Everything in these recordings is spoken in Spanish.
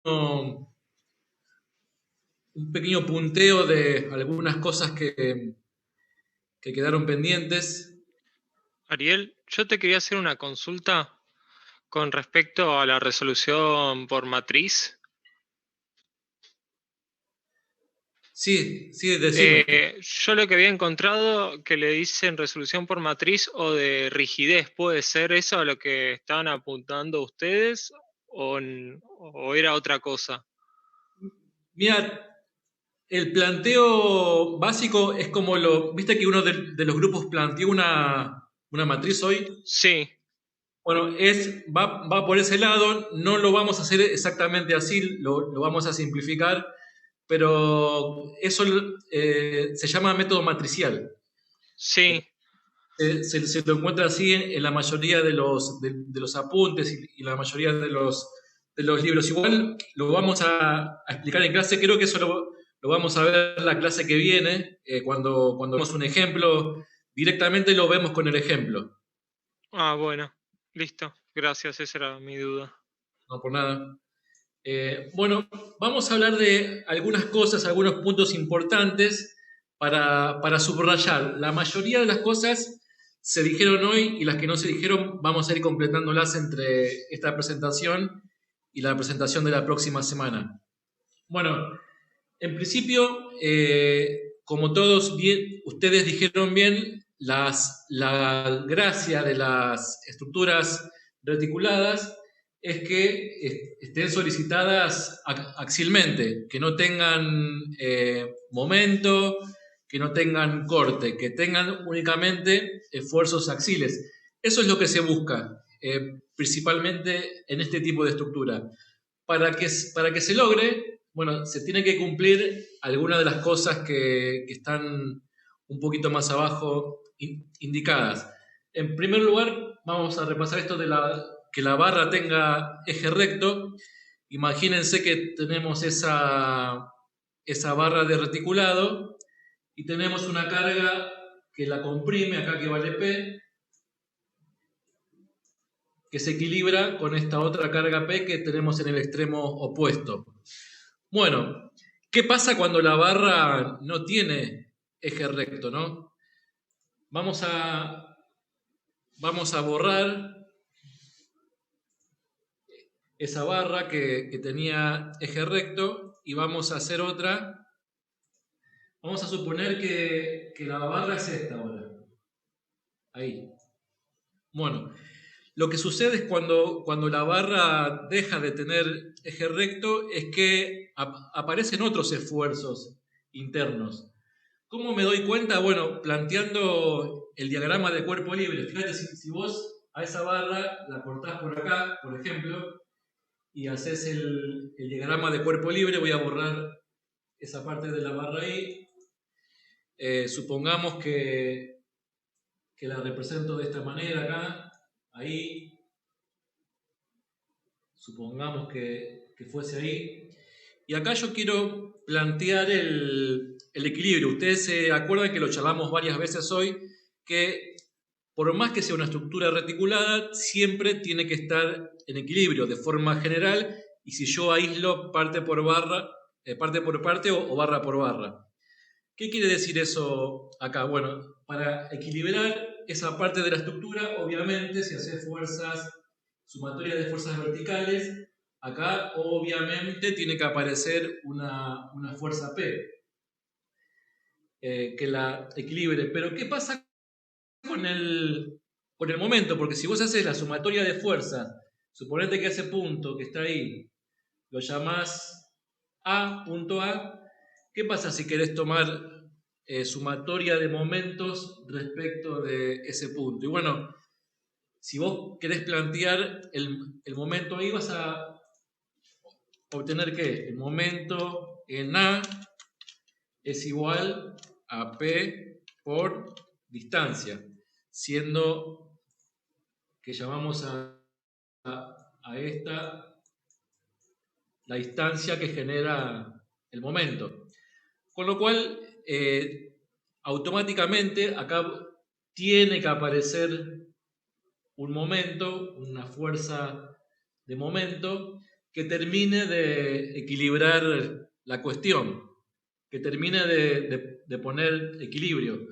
un pequeño punteo de algunas cosas que quedaron pendientes. Ariel, yo te quería hacer una consulta con respecto a la resolución por matriz. Sí, sí, decime. Yo lo que había encontrado que le dicen resolución por matriz o de rigidez, ¿puede ser eso a lo que estaban apuntando ustedes o era otra cosa? Mira, el planteo básico es como viste que uno de los grupos planteó una matriz hoy. Sí, Bueno, va por ese lado, no lo vamos a hacer exactamente así, lo vamos a simplificar, pero eso se llama método matricial. sí. Se lo encuentra así en la mayoría de los apuntes y la mayoría de los libros. Igual lo vamos a explicar en clase, creo que eso lo vamos a ver la clase que viene, cuando vemos un ejemplo, directamente lo vemos con el ejemplo, Ah, bueno, listo. Gracias, esa era mi duda. no por nada. Bueno, vamos a hablar de algunas cosas, algunos puntos importantes para subrayar. La mayoría de las cosas se dijeron hoy y las que no se dijeron vamos a ir completándolas entre esta presentación y la presentación de la próxima semana. Bueno, en principio, como todos bien, ustedes dijeron bien, la gracia de las estructuras reticuladas es que estén solicitadas axialmente, que no tengan momento, que no tengan corte, que tengan únicamente esfuerzos axiles. Eso es lo que se busca, principalmente en este tipo de estructura. Para que se logre, bueno, se tiene que cumplir algunas de las cosas que están un poquito más abajo indicadas. En primer lugar, vamos a repasar esto de que la barra tenga eje recto. Imagínense que tenemos esa barra de reticulado y tenemos una carga que la comprime, acá que vale P, que se equilibra con esta otra carga P que tenemos en el extremo opuesto. Bueno, ¿qué pasa cuando la barra no tiene eje recto, no? Vamos a, vamos a borrar esa barra que tenía eje recto y vamos a hacer otra. Vamos a suponer que la barra es esta ahora. Ahí. Bueno, lo que sucede es cuando la barra deja de tener eje recto es que aparecen otros esfuerzos internos. ¿Cómo me doy cuenta? Bueno, planteando el diagrama de cuerpo libre. Fíjate, si vos a esa barra la cortás por acá, por ejemplo, y haces el diagrama de cuerpo libre, voy a borrar esa parte de la barra ahí. Supongamos que la represento de esta manera acá, ahí. Supongamos que fuese ahí. Y acá yo quiero plantear el equilibrio. Ustedes se acuerdan que lo charlamos varias veces hoy, que por más que sea una estructura reticulada, siempre tiene que estar en equilibrio de forma general, y si yo aíslo parte por barra, parte por parte o barra por barra. ¿Qué quiere decir eso acá? Bueno, para equilibrar esa parte de la estructura, obviamente, si hace fuerzas, sumatoria de fuerzas verticales, acá obviamente tiene que aparecer una fuerza P que la equilibre. Pero ¿qué pasa con el momento? Porque si vos haces la sumatoria de fuerzas, suponete que ese punto que está ahí lo llamás A, punto A, ¿qué pasa si querés tomar sumatoria de momentos respecto de ese punto? Y bueno, si vos querés plantear el momento ahí, vas a obtener que el momento en A es igual a P por distancia, siendo que llamamos a esta la distancia que genera el momento. Con lo cual, automáticamente acá tiene que aparecer un momento, una fuerza de momento, que termine de equilibrar la cuestión, que termine de poner equilibrio.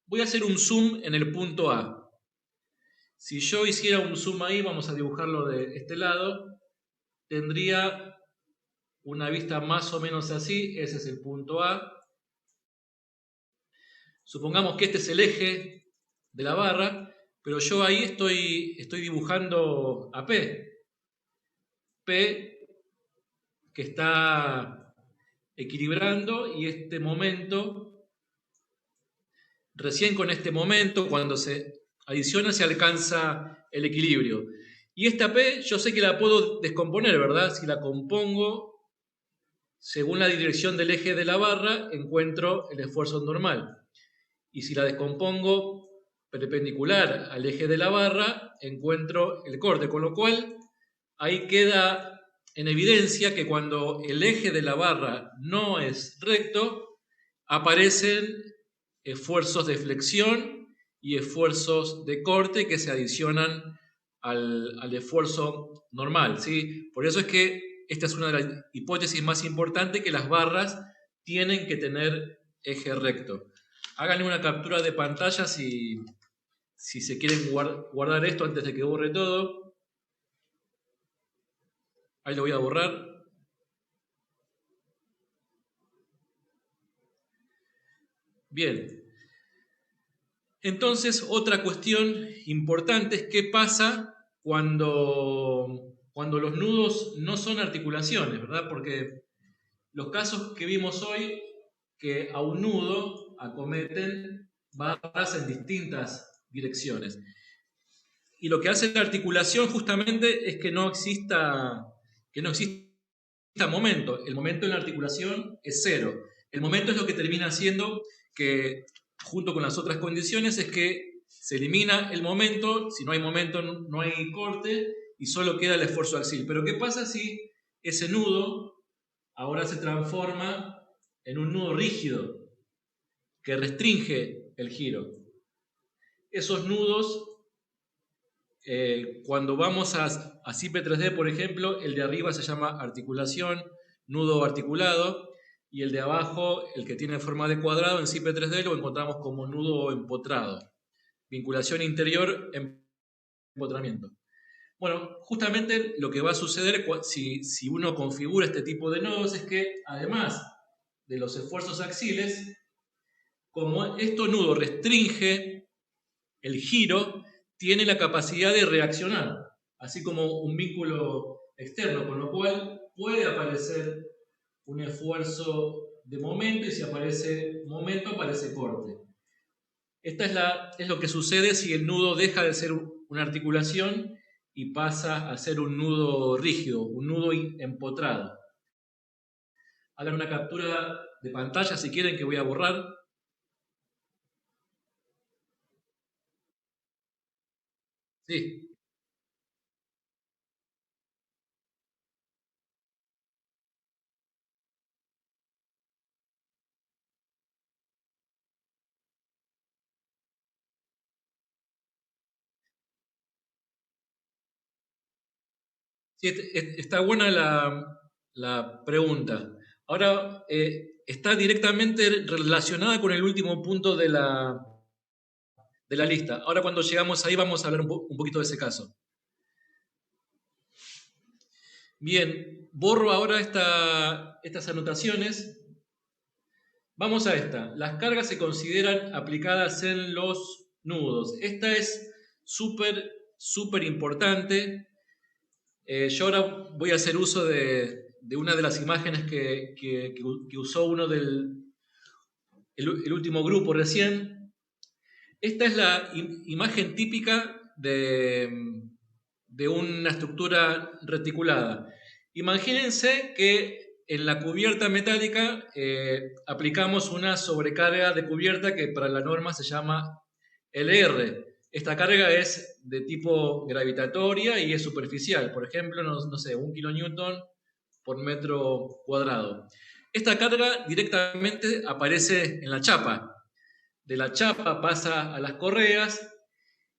Voy a hacer un zoom en el punto A. Si yo hiciera un zoom ahí, vamos a dibujarlo de este lado, tendría una vista más o menos así. Ese es el punto A. Supongamos que este es el eje de la barra, pero yo ahí estoy dibujando a P. P que está equilibrando, y este momento, recién con este momento, cuando se adiciona, se alcanza el equilibrio. Y esta P yo sé que la puedo descomponer, ¿verdad? Si la compongo según la dirección del eje de la barra, encuentro el esfuerzo normal. Y si la descompongo perpendicular al eje de la barra, encuentro el corte. Con lo cual, ahí queda en evidencia que cuando el eje de la barra no es recto, aparecen esfuerzos de flexión y esfuerzos de corte que se adicionan al esfuerzo normal, ¿sí? Por eso es que esta es una de las hipótesis más importantes, que las barras tienen que tener eje recto. Háganle una captura de pantalla si se quieren guardar esto antes de que borre todo. Ahí lo voy a borrar. Bien. Entonces, otra cuestión importante es qué pasa cuando los nudos no son articulaciones, ¿verdad? Porque los casos que vimos hoy, que a un nudo acometen barras en distintas direcciones. Y lo que hace la articulación justamente es que no exista momento. El momento en la articulación es cero. El momento es lo que termina haciendo que, junto con las otras condiciones, es que se elimina el momento. Si no hay momento, no hay corte y solo queda el esfuerzo axial. Pero ¿qué pasa si ese nudo ahora se transforma en un nudo rígido que restringe el giro? Esos nudos, cuando vamos a CIPE 3D, por ejemplo, el de arriba se llama articulación, nudo articulado, y el de abajo, el que tiene forma de cuadrado, en CIPE 3D lo encontramos como nudo empotrado. Vinculación interior, empotramiento. Bueno, justamente lo que va a suceder si uno configura este tipo de nodos es que, además de los esfuerzos axiales, como estos nudos restringe el giro, tiene la capacidad de reaccionar, así como un vínculo externo, con lo cual puede aparecer un esfuerzo de momento, y si aparece momento, aparece corte. Esta es lo que sucede si el nudo deja de ser una articulación y pasa a ser un nudo rígido, un nudo empotrado. Hagan una captura de pantalla si quieren, que voy a borrar. Sí. Sí, está buena la pregunta. Ahora, está directamente relacionada con el último punto de la lista. Ahora, cuando llegamos ahí, vamos a hablar un poquito de ese caso. Bien, borro ahora estas anotaciones. Vamos a esta. Las cargas se consideran aplicadas en los nudos. Esta es súper importante. Yo ahora voy a hacer uso de una de las imágenes que usó uno el último grupo recién. Esta es la imagen típica de una estructura reticulada. Imagínense que en la cubierta metálica aplicamos una sobrecarga de cubierta que para la norma se llama LR. Esta carga es de tipo gravitatoria y es superficial. Por ejemplo, no sé, 1 kilonewton por metro cuadrado. Esta carga directamente aparece en la chapa. De la chapa pasa a las correas,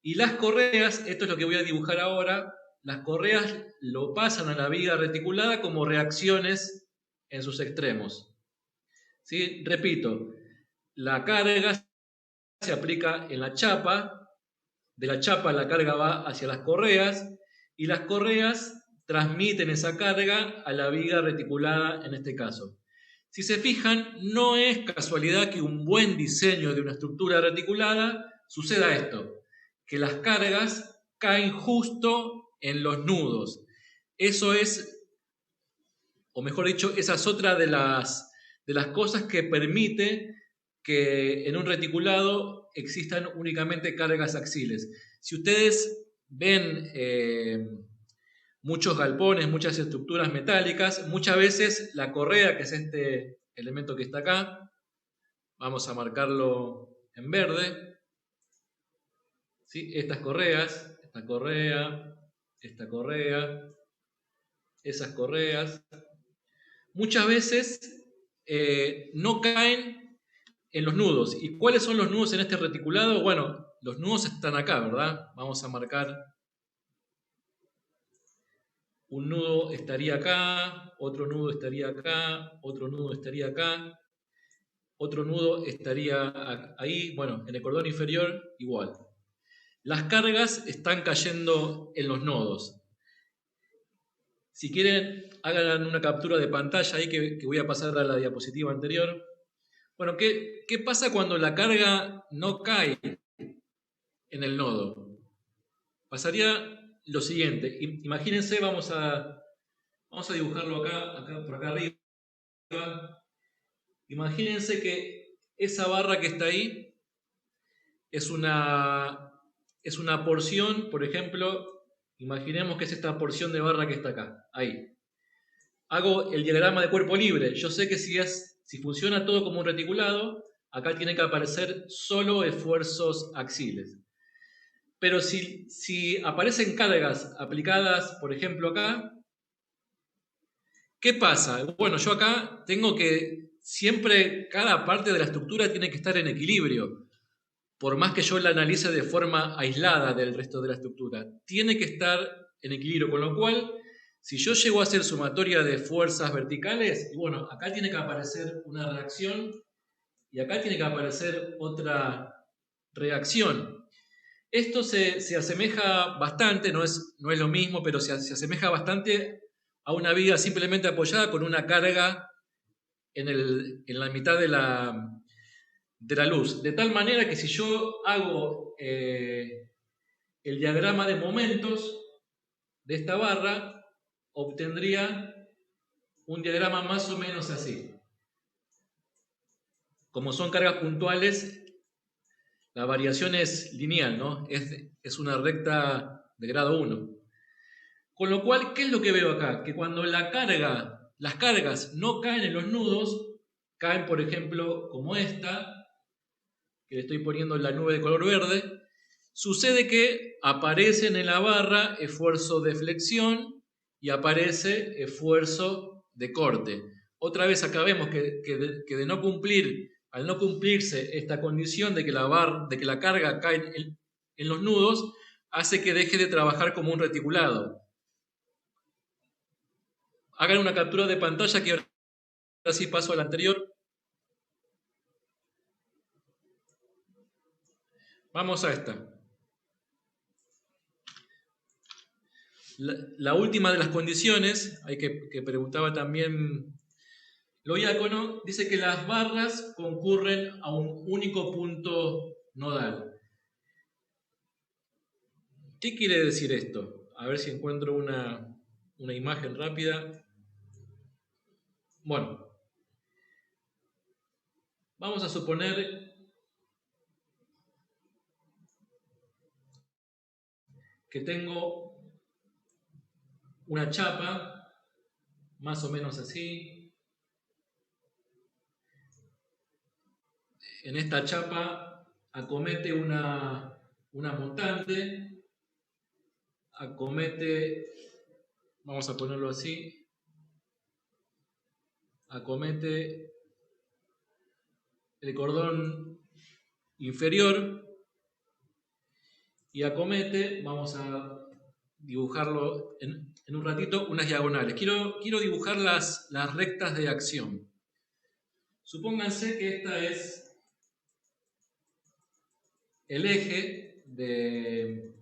y las correas, esto es lo que voy a dibujar ahora, las correas lo pasan a la viga reticulada como reacciones en sus extremos. ¿Sí? Repito, la carga se aplica en la chapa, de la chapa la carga va hacia las correas y las correas transmiten esa carga a la viga reticulada en este caso. Si se fijan, no es casualidad que un buen diseño de una estructura reticulada suceda esto, que las cargas caen justo en los nudos. Eso es, o mejor dicho, esa es otra de las cosas que permite que en un reticulado existan únicamente cargas axiles. Si ustedes ven muchos galpones, muchas estructuras metálicas, muchas veces la correa, que es este elemento que está acá, vamos a marcarlo en verde, ¿sí? Estas correas, esta correa, esas correas, muchas veces no caen en los nudos. ¿Y cuáles son los nudos en este reticulado? Bueno, los nudos están acá, ¿verdad? Vamos a marcar. Un nudo estaría acá, otro nudo estaría acá, otro nudo estaría acá, otro nudo estaría ahí, bueno, en el cordón inferior igual. Las cargas están cayendo en los nodos. Si quieren, hagan una captura de pantalla ahí que voy a pasar a la diapositiva anterior. Bueno, ¿qué pasa cuando la carga no cae en el nodo? Pasaría lo siguiente. Imagínense, vamos a dibujarlo acá por acá arriba. Imagínense que esa barra que está ahí es una porción, por ejemplo, imaginemos que es esta porción de barra que está acá, ahí. Hago el diagrama de cuerpo libre. Yo sé que si funciona todo como un reticulado, acá tiene que aparecer solo esfuerzos axiles. Pero si aparecen cargas aplicadas, por ejemplo, acá, ¿qué pasa? Bueno, yo acá tengo que siempre, cada parte de la estructura tiene que estar en equilibrio, por más que yo la analice de forma aislada del resto de la estructura. Tiene que estar en equilibrio, con lo cual, si yo llego a hacer sumatoria de fuerzas verticales, y bueno, acá tiene que aparecer una reacción y acá tiene que aparecer otra reacción. Esto se asemeja bastante, no es lo mismo, pero se asemeja bastante a una viga simplemente apoyada con una carga en la mitad de la luz. De tal manera que si yo hago el diagrama de momentos de esta barra, obtendría un diagrama más o menos así. Como son cargas puntuales, la variación es lineal, ¿no? Es una recta de grado 1. Con lo cual, ¿qué es lo que veo acá? Que cuando las cargas no caen en los nudos, caen, por ejemplo, como esta, que le estoy poniendo en la nube de color verde, sucede que aparecen en la barra esfuerzo de flexión y aparece esfuerzo de corte. Otra vez acá vemos que de no cumplir, al no cumplirse esta condición de que la carga cae en los nudos, hace que deje de trabajar como un reticulado. Hagan una captura de pantalla que ahora sí paso al anterior. Vamos a esta. La última de las condiciones, hay que preguntaba también lo diácono, dice que las barras concurren a un único punto nodal. ¿Qué quiere decir esto? A ver si encuentro una imagen rápida. Bueno, vamos a suponer que tengo una chapa, más o menos así. En esta chapa acomete una montante, acomete, vamos a ponerlo así, acomete el cordón inferior y acomete, vamos a dibujarlo en un ratito, unas diagonales. Quiero dibujar las rectas de acción. Supónganse que esta es el eje de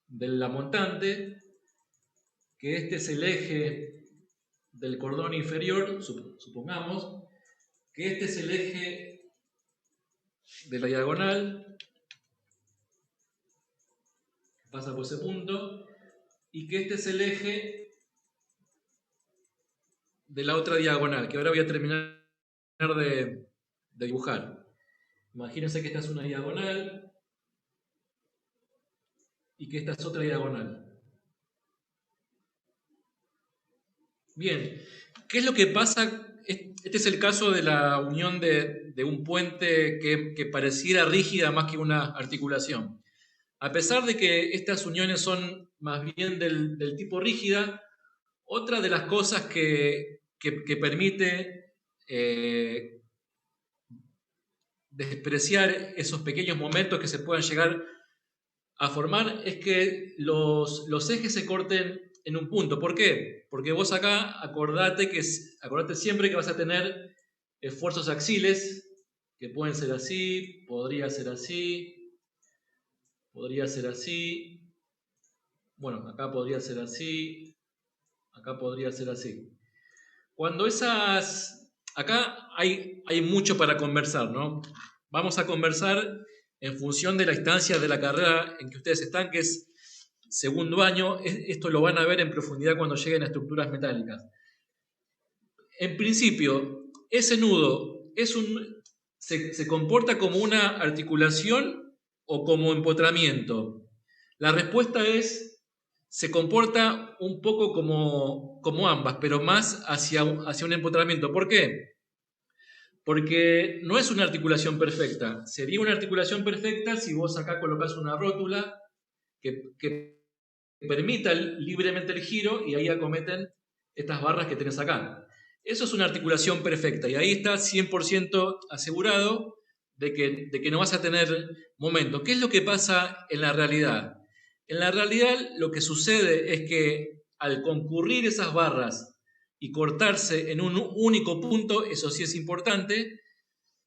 la montante, que este es el eje del cordón inferior, supongamos, que este es el eje de la diagonal, que pasa por ese punto, y que este es el eje de la otra diagonal, que ahora voy a terminar de dibujar. Imagínense que esta es una diagonal y que esta es otra diagonal. Bien, ¿qué es lo que pasa? Este es el caso de la unión de un puente que pareciera rígida más que una articulación. A pesar de que estas uniones son más bien del tipo rígida, otra de las cosas que permite despreciar esos pequeños momentos que se puedan llegar a formar es que los ejes se corten en un punto. ¿Por qué? Porque vos acá acordate siempre que vas a tener esfuerzos axiles, que pueden ser así, podría ser así, podría ser así, bueno, acá podría ser así, acá podría ser así. Cuando acá hay mucho para conversar, ¿no? Vamos a conversar en función de la instancia de la carrera en que ustedes están, que es segundo año. Esto lo van a ver en profundidad cuando lleguen a estructuras metálicas. En principio, ese nudo se comporta como una articulación o como empotramiento. La respuesta es, se comporta un poco como ambas, pero más hacia un empotramiento. ¿Por qué? Porque no es una articulación perfecta. Sería una articulación perfecta si vos acá colocás una rótula que permita libremente el giro y ahí acometen estas barras que tenés acá. Eso es una articulación perfecta y ahí está 100% asegurado de que no vas a tener momento. ¿Qué es lo que pasa en la realidad? En la realidad lo que sucede es que al concurrir esas barras y cortarse en un único punto, eso sí es importante,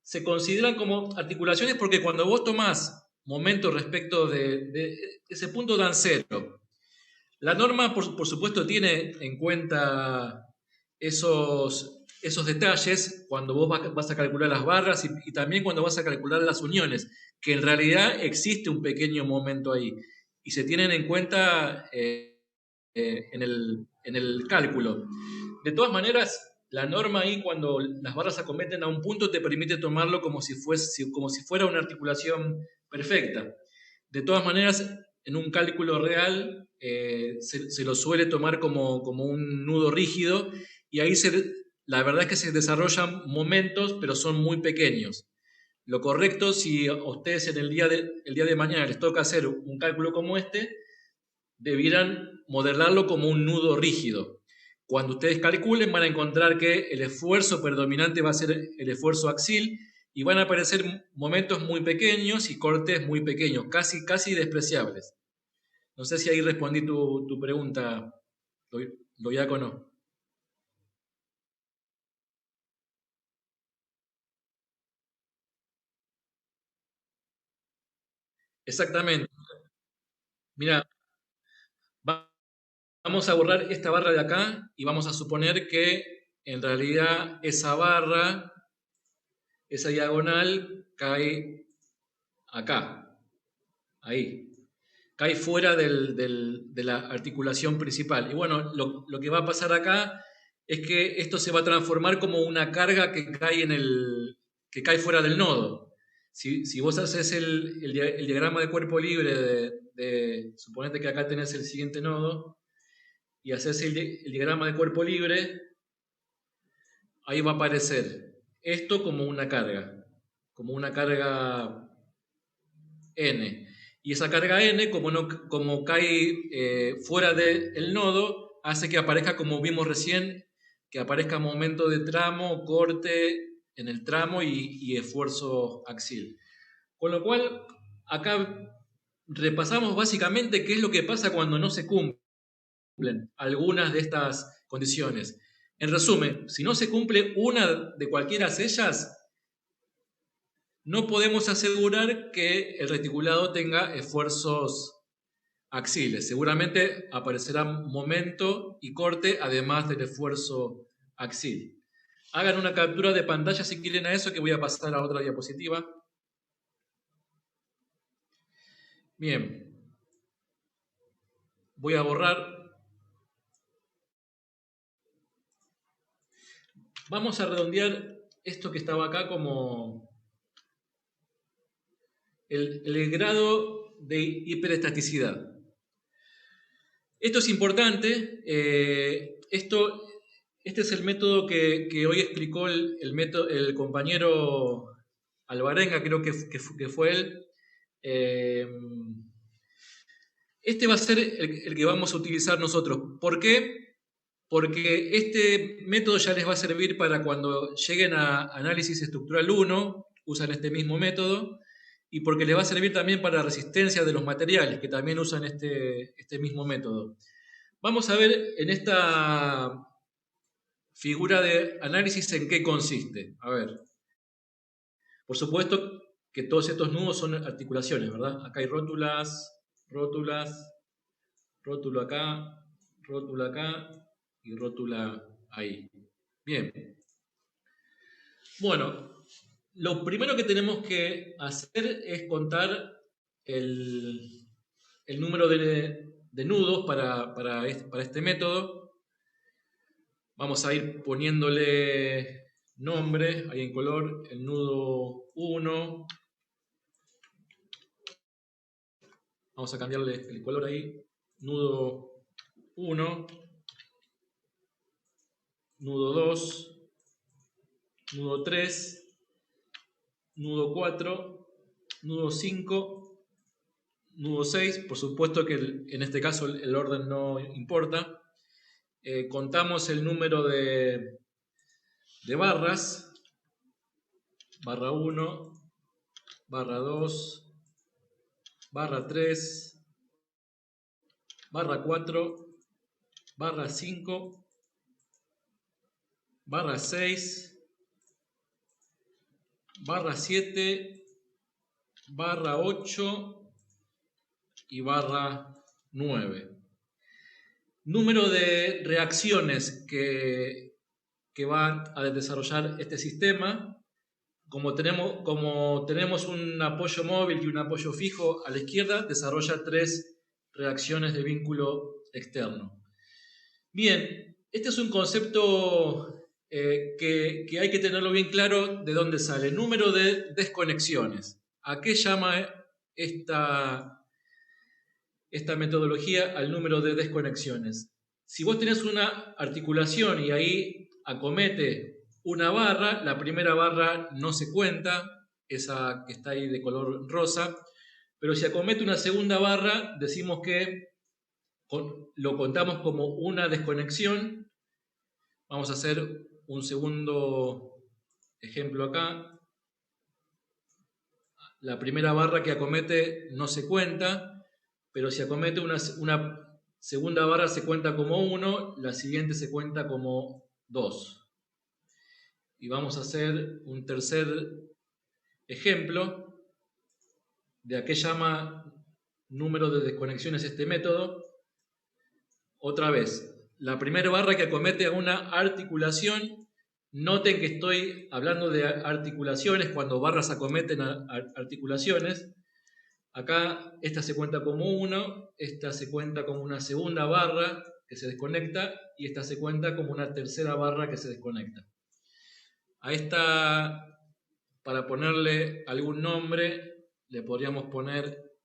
se consideran como articulaciones porque cuando vos tomás momento respecto de ese punto dan cero. La norma, por supuesto, tiene en cuenta esos detalles cuando vos vas a calcular las barras y también cuando vas a calcular las uniones, que en realidad existe un pequeño momento ahí y se tienen en cuenta en el cálculo. De todas maneras, la norma ahí cuando las barras acometen a un punto te permite tomarlo como si fuera una articulación perfecta. De todas maneras, en un cálculo real se lo suele tomar como un nudo rígido y ahí la verdad es que se desarrollan momentos, pero son muy pequeños. Lo correcto, si a ustedes el día de mañana les toca hacer un cálculo como este, debieran modelarlo como un nudo rígido. Cuando ustedes calculen van a encontrar que el esfuerzo predominante va a ser el esfuerzo axil y van a aparecer momentos muy pequeños y cortes muy pequeños, casi despreciables. No sé si ahí respondí tu pregunta, Diácono. Exactamente. Mira, vamos a borrar esta barra de acá y vamos a suponer que en realidad esa barra, esa diagonal, cae acá, ahí. Cae fuera de la articulación principal. Y bueno, lo que va a pasar acá es que esto se va a transformar como una carga que cae fuera del nodo. Si vos haces el diagrama de cuerpo libre suponete que acá tenés el siguiente nodo, y haces el diagrama de cuerpo libre, ahí va a aparecer esto como una carga N. Y esa carga N, como cae fuera del nodo, hace que aparezca, como vimos recién, que aparezca momento de tramo, corte en el tramo y esfuerzo axil. Con lo cual, acá repasamos básicamente qué es lo que pasa cuando no se cumple cumplen algunas de estas condiciones. En resumen, si no se cumple una de cualquiera de ellas, no podemos asegurar que el reticulado tenga esfuerzos axiles. Seguramente aparecerá momento y corte además del esfuerzo axil. Hagan una captura de pantalla si quieren a eso, que voy a pasar a otra diapositiva. Bien. Voy a borrar. Vamos a redondear esto que estaba acá como el grado de hiperestaticidad. Esto es importante. Este es el método que hoy explicó el compañero Alvarenga, creo que fue él. Este va a ser el que vamos a utilizar nosotros. ¿Por qué? Porque este método ya les va a servir para cuando lleguen a análisis estructural 1, usan este mismo método, y porque les va a servir también para resistencia de los materiales, que también usan este mismo método. Vamos a ver en esta figura de análisis en qué consiste. A ver, por supuesto que todos estos nudos son articulaciones, ¿verdad? Acá hay rótulas, rótulas, rótulo acá y rótula ahí. Bien. Bueno, lo primero que tenemos que hacer es contar el número de nudos para este método. Vamos a ir poniéndole nombre, ahí en color, el nudo 1. Vamos a cambiarle el color ahí. Nudo 1, nudo 2, nudo 3, nudo 4, nudo 5, nudo 6. Por supuesto que en este caso el orden no importa. Contamos el número de barras. Barra 1, barra 2, barra 3, barra 4, barra 5, barra 6, barra 7, barra 8 y barra 9. Número de reacciones que va a desarrollar este sistema. Como tenemos un apoyo móvil y un apoyo fijo a la izquierda, desarrolla 3 reacciones de vínculo externo. Bien, este es un concepto que hay que tenerlo bien claro de dónde sale. Número de desconexiones. ¿A qué llama esta metodología? Al número de desconexiones. Si vos tenés una articulación y ahí acomete una barra, la primera barra no se cuenta, esa que está ahí de color rosa, pero si acomete una segunda barra, decimos que lo contamos como una desconexión. Vamos a hacer un segundo ejemplo acá. La primera barra que acomete no se cuenta, pero si acomete una segunda barra se cuenta como 1, la siguiente se cuenta como 2. Y vamos a hacer un tercer ejemplo de a qué llama número de desconexiones este método. Otra vez, la primera barra que acomete a una articulación, noten que estoy hablando de articulaciones cuando barras acometen a articulaciones. Acá esta se cuenta como 1, esta se cuenta como una segunda barra que se desconecta y esta se cuenta como una tercera barra que se desconecta. A esta, para ponerle algún nombre, le podríamos poner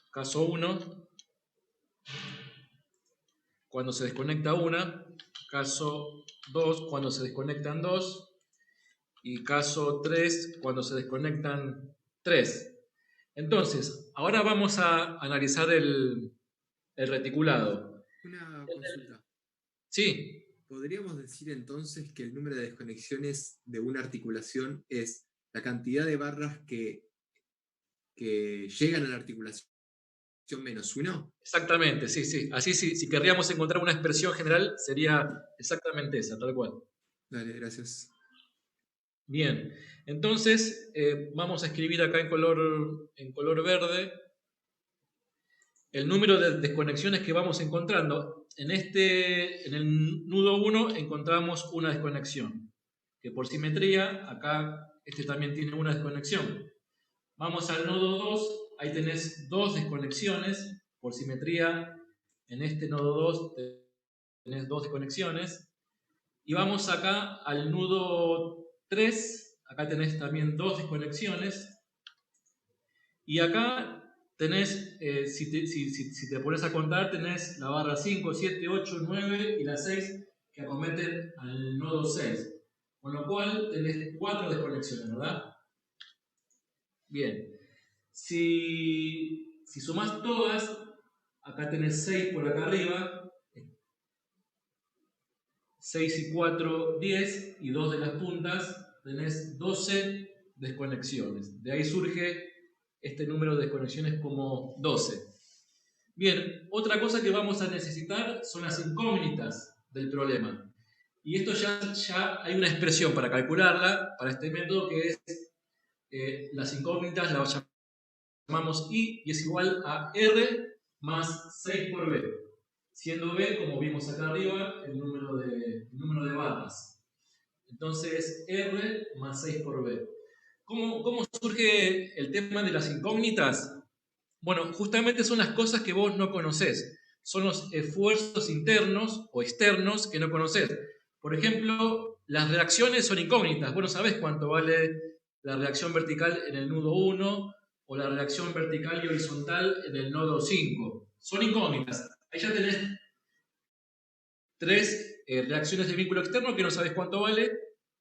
caso 1, cuando se desconecta una, caso 2, cuando se desconectan 2, y caso 3, cuando se desconectan 3. Entonces, ahora vamos a analizar el reticulado. Una consulta. Sí. ¿Podríamos decir entonces que el número de desconexiones de una articulación es la cantidad de barras que llegan a la articulación menos 1. Exactamente, sí, sí. Así si querríamos encontrar una expresión general, sería exactamente esa, tal cual. Dale, gracias. Bien, entonces vamos a escribir acá en color verde el número de desconexiones que vamos encontrando. En el nudo 1 encontramos una desconexión, que por simetría, acá este también tiene una desconexión. Vamos al nodo 2, ahí tenés dos desconexiones, por simetría, en este nodo 2 tenés dos desconexiones. Y vamos acá al nudo 3, acá tenés también dos desconexiones. Y acá tenés, si te pones a contar, tenés la barra 5, 7, 8, 9 y la 6 que acometen al nodo 6. Con lo cual tenés 4 desconexiones, ¿verdad? Bien. Si sumás todas, acá tenés 6 por acá arriba. 6 y 4, 10, y 2 de las puntas, tenés 12 desconexiones. De ahí surge este número de desconexiones como 12. Bien, otra cosa que vamos a necesitar son las incógnitas del problema. Y esto ya hay una expresión para calcularla, para este método, que es las incógnitas las llamamos I, y es igual a R más 6 por B. Siendo B, como vimos acá arriba, el número de barras. Entonces, R más 6 por B. ¿Cómo surge el tema de las incógnitas? Bueno, justamente son las cosas que vos no conocés. Son los esfuerzos internos o externos que no conocés. Por ejemplo, las reacciones son incógnitas. Vos no sabés cuánto vale la reacción vertical en el nudo 1 o la reacción vertical y horizontal en el nodo 5. Son incógnitas. Ahí ya tenés 3 reacciones de vínculo externo que no sabes cuánto vale,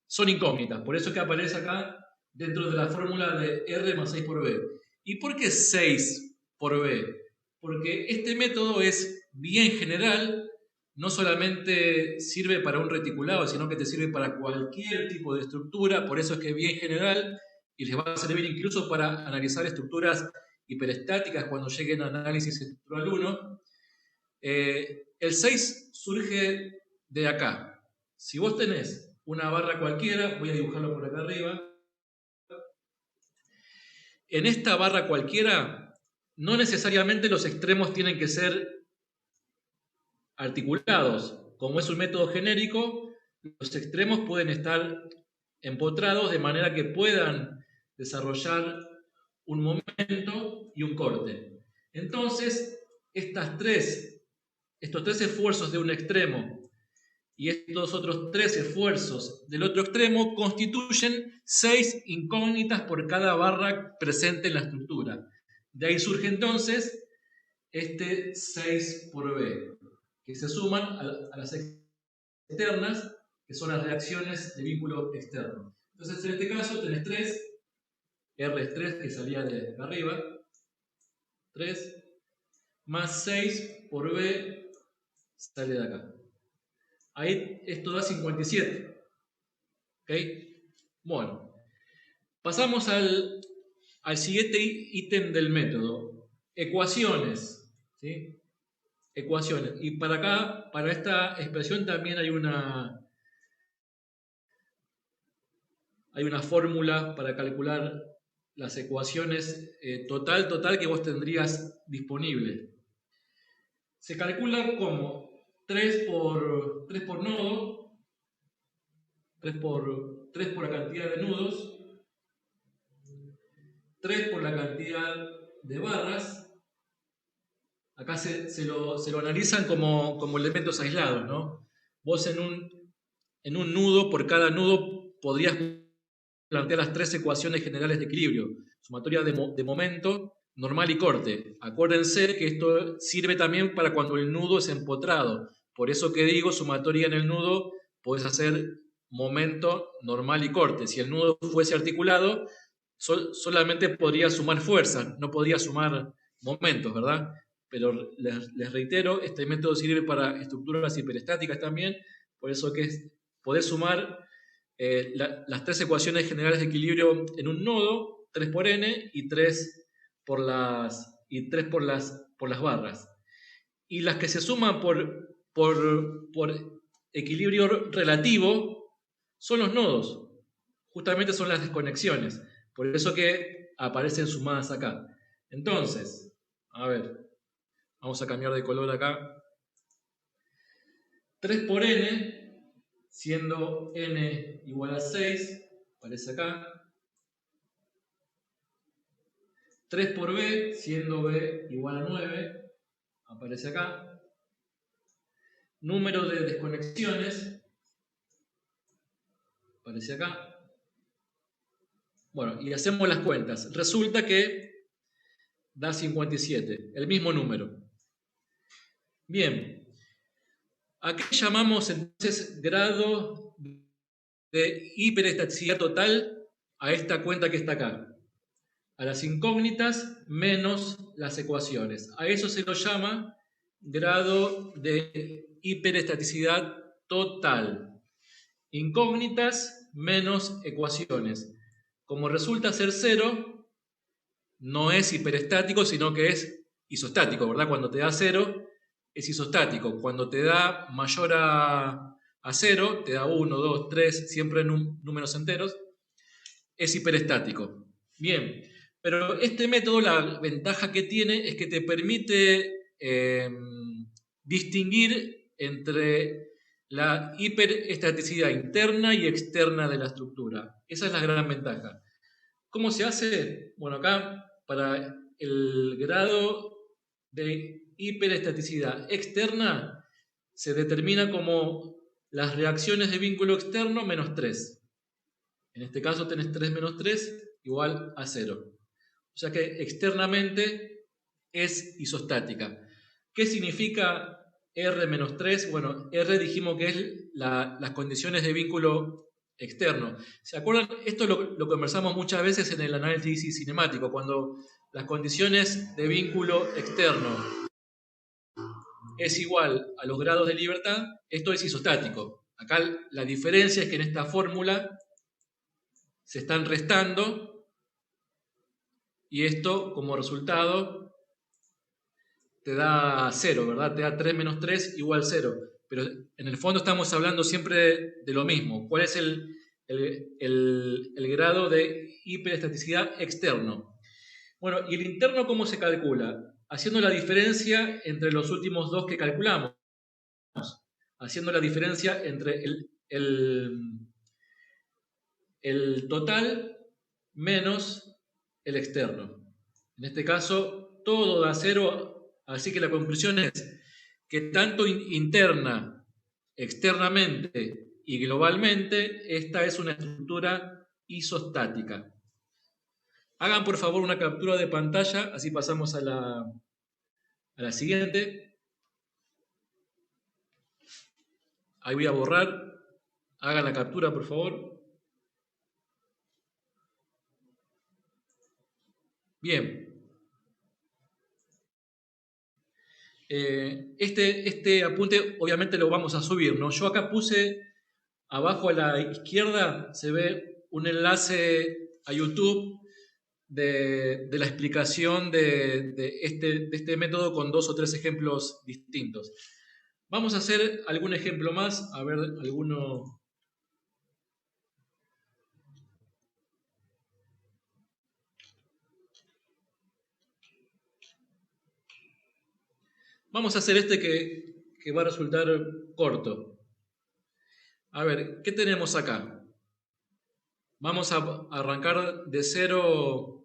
son incógnitas. Por eso es que aparece acá dentro de la fórmula de R más 6 por B. ¿Y por qué 6 por B? Porque este método es bien general, no solamente sirve para un reticulado, sino que te sirve para cualquier tipo de estructura, por eso es que es bien general y les va a servir incluso para analizar estructuras hiperestáticas cuando lleguen a análisis estructural 1. El 6 surge de acá. Si vos tenés una barra cualquiera, voy a dibujarlo por acá arriba. En esta barra cualquiera, no necesariamente los extremos tienen que ser articulados. Como es un método genérico, los extremos pueden estar empotrados de manera que puedan desarrollar un momento y un corte. Entonces, estos tres esfuerzos de un extremo y estos otros 3 esfuerzos del otro extremo constituyen 6 incógnitas por cada barra presente en la estructura. De ahí surge entonces este 6 por B, que se suman a las externas, que son las reacciones de vínculo externo. Entonces, en este caso tenés 3, R es 3, que salía de arriba, 3, más 6 por B, sale de acá. Ahí esto da 57. ¿Ok? Bueno, pasamos al siguiente ítem del método. Ecuaciones. ¿Sí? Ecuaciones. Y para acá, para esta expresión también hay una fórmula para calcular las ecuaciones total que vos tendrías disponible. Se calcula como 3 por nodo, 3 por la cantidad de nudos, 3 por la cantidad de barras. Acá se lo analizan como elementos aislados, ¿no? Vos en un nudo, por cada nudo, podrías plantear las 3 ecuaciones generales de equilibrio. Sumatoria de momento, normal y corte. Acuérdense que esto sirve también para cuando el nudo es empotrado. Por eso que digo, sumatoria en el nudo, podés hacer momento, normal y corte. Si el nudo fuese articulado, solamente podría sumar fuerzas, no podría sumar momentos, ¿verdad? Pero les reitero, este método sirve para estructuras hiperestáticas también, por eso que podés sumar las 3 ecuaciones generales de equilibrio en un nodo, 3 por n y 3 por las por las barras. Y las que se suman por equilibrio relativo son los nodos. Justamente son las desconexiones. Por eso que aparecen sumadas acá. Entonces, a ver, vamos a cambiar de color acá. 3 por n, siendo n igual a 6, aparece acá. 3 por b, siendo b igual a 9, aparece acá. Número de desconexiones, aparece acá. Bueno, y hacemos las cuentas. Resulta que da 57, el mismo número. Bien, ¿a qué llamamos entonces grado de hiperestaticidad total? A esta cuenta que está acá. A las incógnitas menos las ecuaciones. A eso se lo llama grado de hiperestaticidad total. Incógnitas menos ecuaciones. Como resulta ser 0, no es hiperestático, sino que es isostático, ¿verdad? Cuando te da 0, es isostático. Cuando te da mayor a 0, te da 1, 2, 3, siempre números enteros, es hiperestático. Bien, pero este método, la ventaja que tiene es que te permite distinguir entre la hiperestaticidad interna y externa de la estructura. Esa es la gran ventaja. ¿Cómo se hace? Bueno, acá para el grado de hiperestaticidad externa se determina como las reacciones de vínculo externo menos 3. En este caso tenés 3 menos 3 igual a 0. O sea que externamente es isostática. ¿Qué significa R menos 3? Bueno, R dijimos que es las condiciones de vínculo externo. ¿Se acuerdan? Esto lo conversamos muchas veces en el análisis cinemático, cuando las condiciones de vínculo externo es igual a los grados de libertad, esto es isostático. Acá la diferencia es que en esta fórmula se están restando y esto como resultado te da 0, ¿verdad? Te da 3 menos 3 igual 0. Pero en el fondo estamos hablando siempre de lo mismo. ¿Cuál es el grado de hiperestaticidad externo? Bueno, ¿y el interno cómo se calcula? Haciendo la diferencia entre los últimos dos que calculamos. Haciendo la diferencia entre el total menos el externo. En este caso, todo da 0, así que la conclusión es que tanto interna, externamente y globalmente, esta es una estructura isostática. Hagan por favor una captura de pantalla, así pasamos a la siguiente. Ahí voy a borrar. Hagan la captura por favor. Bien. Este apunte obviamente lo vamos a subir, ¿no? Yo acá puse abajo a la izquierda, se ve un enlace a YouTube de la explicación de este método con 2 o 3 ejemplos distintos. Vamos a hacer algún ejemplo más, a ver alguno. Vamos a hacer este que va a resultar corto. A ver, ¿qué tenemos acá? Vamos a arrancar de 0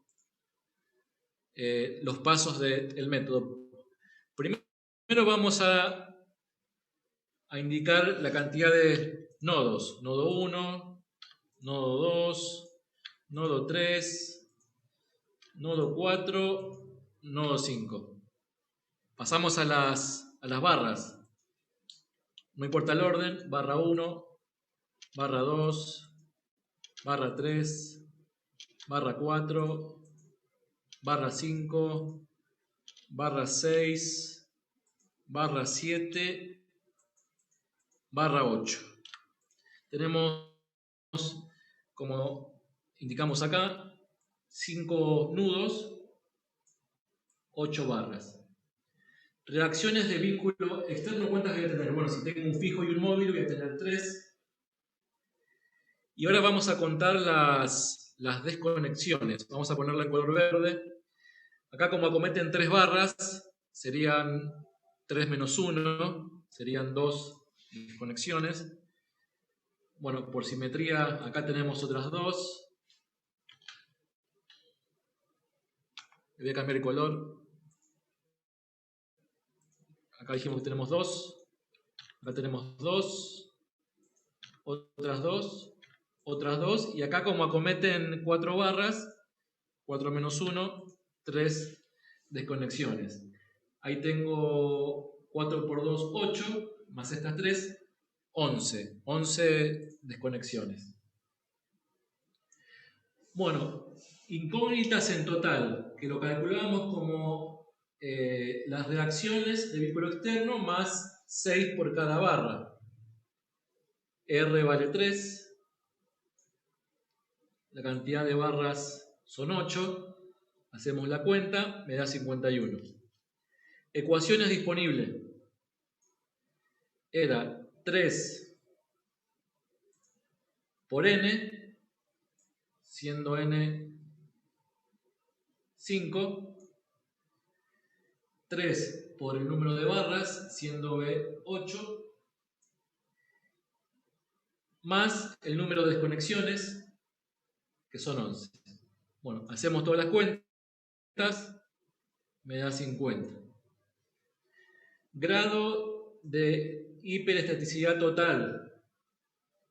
los pasos del método. Primero vamos a indicar la cantidad de nodos. Nodo 1, nodo 2, nodo 3, nodo 4, nodo 5. Pasamos a las barras. No importa el orden, barra 1, barra 2, barra 3, barra 4, barra 5, barra 6, barra 7, barra 8. Tenemos, como indicamos acá, 5 nudos, 8 barras. reacciones de vínculo externo, ¿cuántas voy a tener? Bueno, si tengo un fijo y un móvil, voy a tener 3. Y ahora vamos a contar las desconexiones. Vamos a ponerla en color verde. Acá, como acometen 3 barras, serían 3 menos 1, serían 2 desconexiones. Bueno, por simetría, acá tenemos otras 2. Voy a cambiar el color. Acá dijimos que tenemos 2. Acá tenemos 2. Otras 2. Otras 2. Y acá, como acometen 4 barras, 4 menos 1, 3 desconexiones. Ahí tengo 4 por 2, 8, más estas 3, 11. 11 desconexiones. Bueno, incógnitas en total, que lo calculamos como las reacciones de vínculo externo más 6 por cada barra. R vale 3. La cantidad de barras son 8. Hacemos la cuenta, me da 51. Ecuaciones disponibles. Era 3 por n, siendo n 5. 3 por el número de barras, siendo b 8. Más el número de desconexiones, que son 11. Bueno, hacemos todas las cuentas, me da 50. Grado de hiperestaticidad total.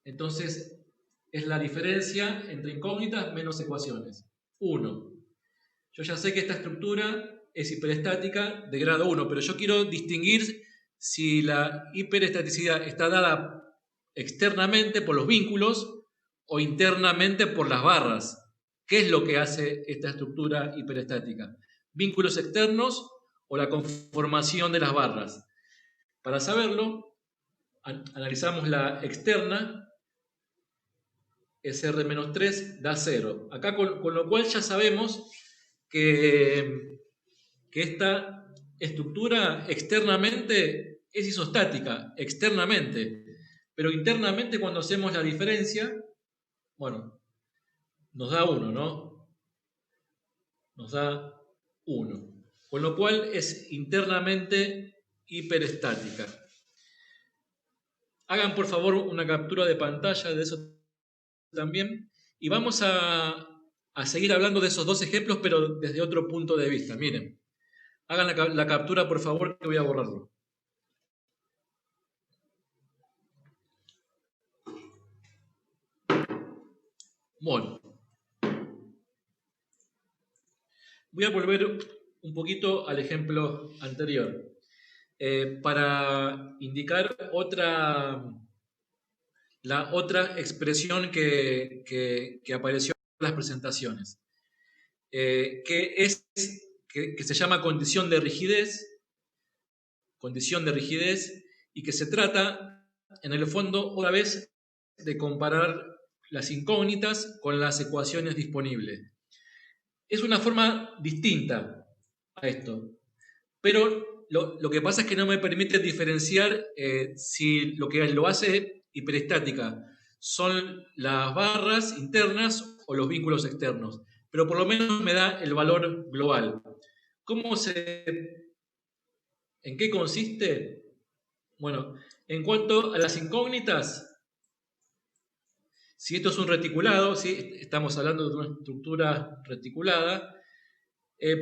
Entonces, es la diferencia entre incógnitas menos ecuaciones. 1. Yo ya sé que esta estructura es hiperestática de grado 1, pero yo quiero distinguir si la hiperestaticidad está dada externamente por los vínculos o internamente por las barras. ¿Qué es lo que hace esta estructura hiperestática? ¿Vínculos externos o la conformación de las barras? Para saberlo, analizamos la externa. SR-3 da 0. Acá con lo cual ya sabemos que esta estructura externamente es isostática, externamente. Pero internamente, cuando hacemos la diferencia, bueno, nos da 1, ¿no? Nos da 1. Con lo cual es internamente hiperestática. Hagan por favor una captura de pantalla de eso también. Y vamos a seguir hablando de esos dos ejemplos, pero desde otro punto de vista. Miren, hagan la captura por favor, que voy a borrarlo. Bueno, voy a volver un poquito al ejemplo anterior para indicar la otra expresión que apareció en las presentaciones, que se llama condición de rigidez, y que se trata, en el fondo, otra vez, de comparar las incógnitas con las ecuaciones disponibles. Es una forma distinta a esto, pero lo que pasa es que no me permite diferenciar si lo que lo hace hiperestática son las barras internas o los vínculos externos, pero por lo menos me da el valor global. ¿En qué consiste? Bueno, en cuanto a las incógnitas, si esto es un reticulado, ¿sí? Estamos hablando de una estructura reticulada,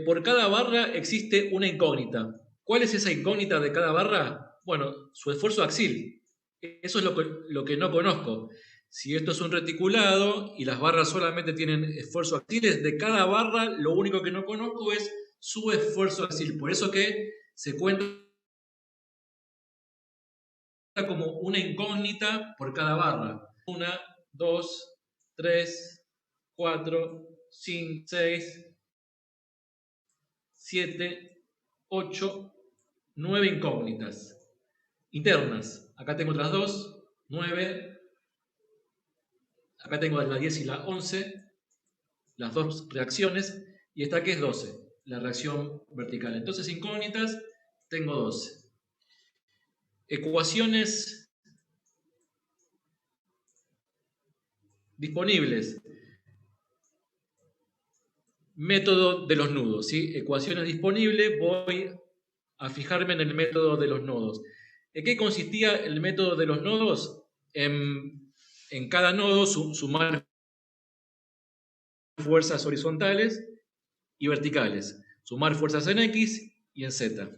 por cada barra existe una incógnita. ¿Cuál es esa incógnita de cada barra? Bueno, su esfuerzo axil. Eso es lo que no conozco. Si esto es un reticulado y las barras solamente tienen esfuerzo axiles, de cada barra lo único que no conozco es su esfuerzo axil. Por eso que se cuenta como una incógnita por cada barra. 1, 2, 3, 4, 5, 6, 7, 8, 9 incógnitas internas. Acá tengo otras 2, 9. Acá tengo la 10 y la 11, las dos reacciones. Y esta que es 12, la reacción vertical. Entonces, incógnitas tengo 12. Ecuaciones disponibles. Método de los nudos, ¿sí? Ecuaciones disponibles, voy a fijarme en el método de los nodos. ¿En qué consistía el método de los nodos? En cada nodo sumar fuerzas horizontales y verticales, sumar fuerzas en X y en Z.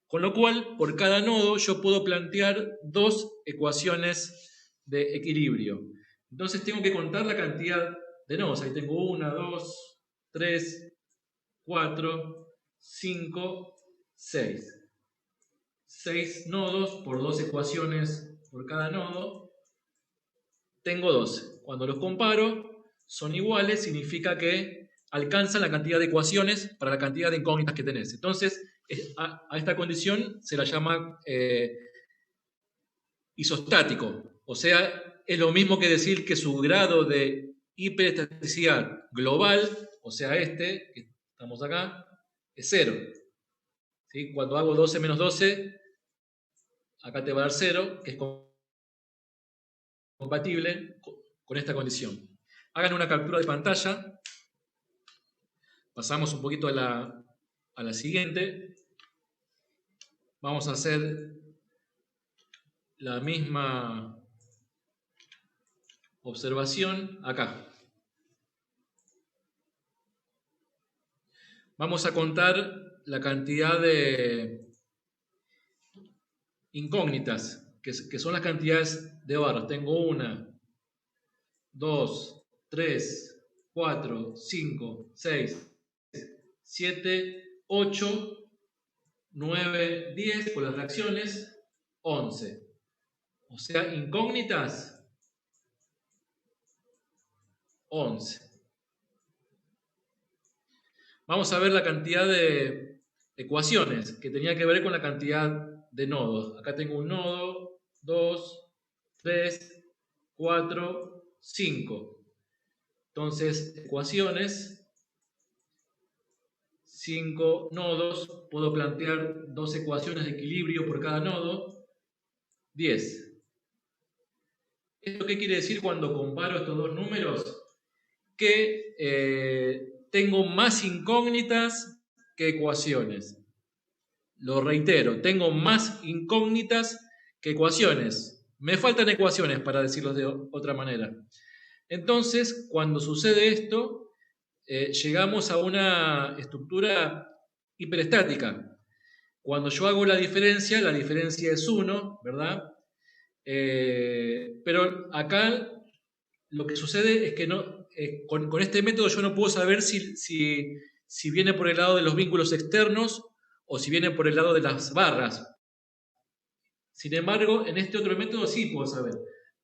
Con lo cual, por cada nodo yo puedo plantear dos ecuaciones de equilibrio. Entonces tengo que contar la cantidad de nodos. Ahí tengo 1, 2, 3, 4, 5, 6. 6 nodos por 2 ecuaciones por cada nodo. Tengo 12. Cuando los comparo, son iguales, significa que alcanzan la cantidad de ecuaciones para la cantidad de incógnitas que tenés. Entonces, a esta condición se la llama isostático. O sea, es lo mismo que decir que su grado de hiperestaticidad global, o sea, este, que estamos acá, es 0. ¿Sí? Cuando hago 12 menos 12, acá te va a dar 0, que es compatible con esta condición. Hagan una captura de pantalla. Pasamos un poquito a la siguiente. Vamos a hacer la misma observación acá. Vamos a contar la cantidad de incógnitas, que son las cantidades de barras. Tengo 1, 2, 3, 4, 5, 6, 7, 8, 9, 10, por las reacciones, 11. O sea, incógnitas, 11. Vamos a ver la cantidad de ecuaciones, que tenía que ver con la cantidad de nodos. Acá tengo un nodo, 2, 3, 4, 5. Entonces, ecuaciones, 5 nodos, puedo plantear 2 ecuaciones de equilibrio por cada nodo, 10. ¿Esto qué quiere decir cuando comparo estos dos números? Que tengo más incógnitas que ecuaciones. Lo reitero, tengo más incógnitas que ecuaciones. Me faltan ecuaciones, para decirlo de otra manera. Entonces, cuando sucede esto, llegamos a una estructura hiperestática. Cuando yo hago la diferencia es 1, ¿verdad? Pero acá lo que sucede es que con este método yo no puedo saber si viene por el lado de los vínculos externos o si viene por el lado de las barras. Sin embargo, en este otro método sí puedo saber.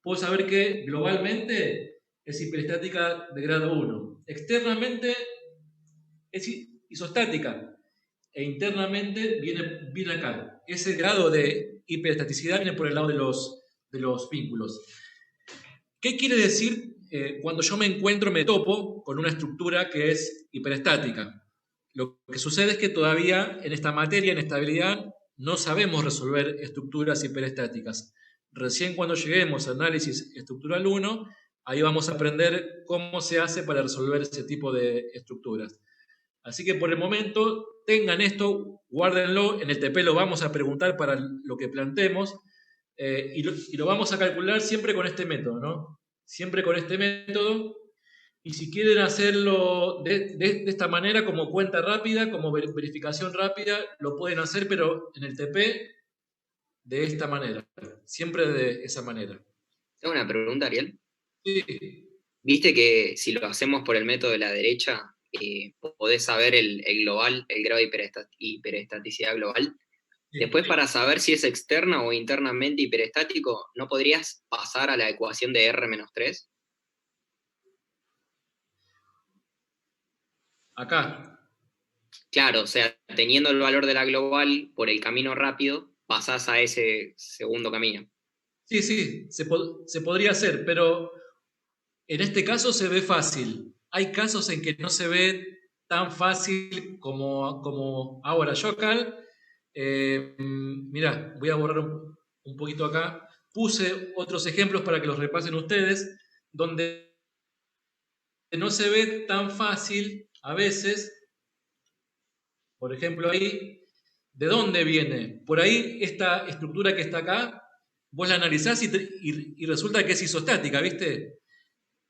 Puedo saber que globalmente es hiperestática de grado 1. Externamente es isostática. E internamente viene acá. Ese grado de hiperestaticidad viene por el lado de los vínculos. ¿Qué quiere decir cuando yo me topo con una estructura que es hiperestática? Lo que sucede es que todavía en esta materia, en estabilidad, no sabemos resolver estructuras hiperestáticas. Recién cuando lleguemos a análisis estructural 1, ahí vamos a aprender cómo se hace para resolver ese tipo de estructuras. Así que por el momento, tengan esto, guárdenlo, en el TP lo vamos a preguntar para lo que planteemos, y lo vamos a calcular siempre con este método, ¿no? Siempre con este método. Y si quieren hacerlo de esta manera, como cuenta rápida, como verificación rápida, lo pueden hacer, pero en el TP de esta manera. Siempre de esa manera. Tengo una pregunta, Ariel. Sí. Viste que si lo hacemos por el método de la derecha, podés saber el global, el grado de hiperestaticidad global. Sí. Después, para saber si es externa o internamente hiperestático, ¿no podrías pasar a la ecuación de R-3? Acá. Claro, o sea, teniendo el valor de la global por el camino rápido, pasás a ese segundo camino. Sí, se podría hacer, pero en este caso se ve fácil. Hay casos en que no se ve tan fácil como ahora. Yo acá Mirá, voy a borrar un poquito acá. Puse otros ejemplos para que los repasen ustedes, donde no se ve tan fácil a veces, por ejemplo ahí, ¿de dónde viene? Por ahí esta estructura que está acá, vos la analizás y resulta que es isostática, ¿viste?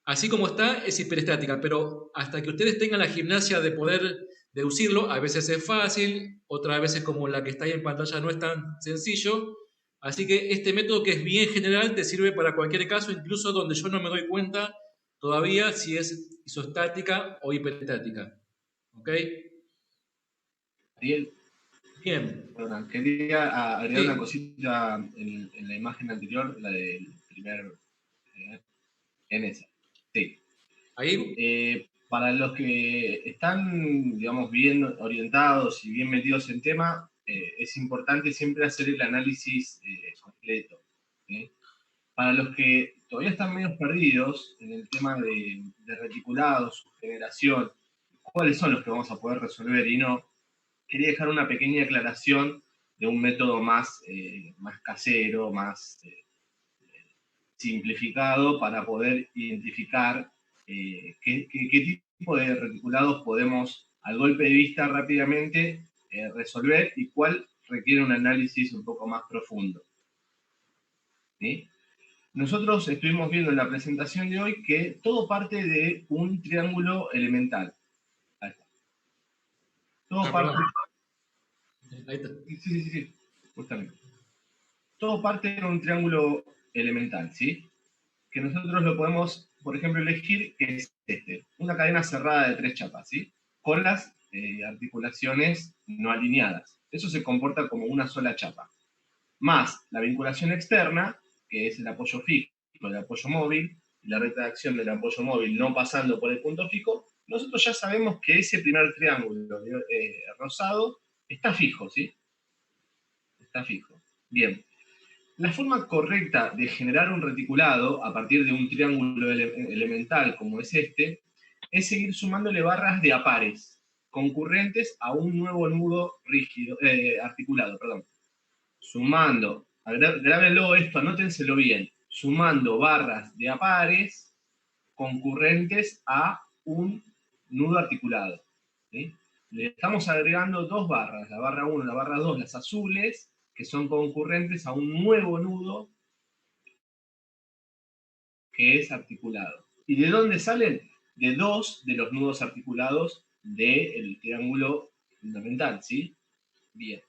Así como está, es hiperestática, pero hasta que ustedes tengan la gimnasia de poder deducirlo, a veces es fácil, otras veces como la que está ahí en pantalla no es tan sencillo. Así que este método, que es bien general, te sirve para cualquier caso, incluso donde yo no me doy cuenta todavía si es isostática o hiperestática. ¿Ok? Ariel, Bien. perdón, quería agregar Sí. una cosita en la imagen anterior, la del primer, en esa. Sí. Ahí. Para los que están, digamos, bien orientados y bien metidos en tema, es importante siempre hacer el análisis completo. ¿Sí? Para los que todavía están medio perdidos en el tema de reticulados, su generación, cuáles son los que vamos a poder resolver y no, quería dejar una pequeña aclaración de un método más, más casero, más simplificado para poder identificar qué tipo de reticulados podemos al golpe de vista rápidamente resolver y cuál requiere un análisis un poco más profundo. ¿Sí? Nosotros estuvimos viendo en la presentación de hoy que todo parte de un triángulo elemental. Ahí está. Todo parte... Ahí está. Sí, justamente. Todo parte de un triángulo elemental, ¿sí? Que nosotros lo podemos, por ejemplo, elegir, que es este, una cadena cerrada de 3 chapas, ¿sí? Con las articulaciones no alineadas. Eso se comporta como una sola chapa. Más la vinculación externa, que es el apoyo fijo, el apoyo móvil, y la recta de acción del apoyo móvil no pasando por el punto fijo, nosotros ya sabemos que ese primer triángulo rosado está fijo, ¿sí? Está fijo. Bien. La forma correcta de generar un reticulado a partir de un triángulo elemental como es este, es seguir sumándole barras de a pares, concurrentes a un nuevo nudo rígido, articulado. Perdón. Sumando, grábenlo esto, anótenselo bien, sumando barras de a pares concurrentes a un nudo articulado. ¿Sí? Le estamos agregando 2 barras, la barra 1 y la barra 2, las azules, que son concurrentes a un nuevo nudo que es articulado. ¿Y de dónde salen? De 2 de los nudos articulados del triángulo fundamental, ¿sí? Bien.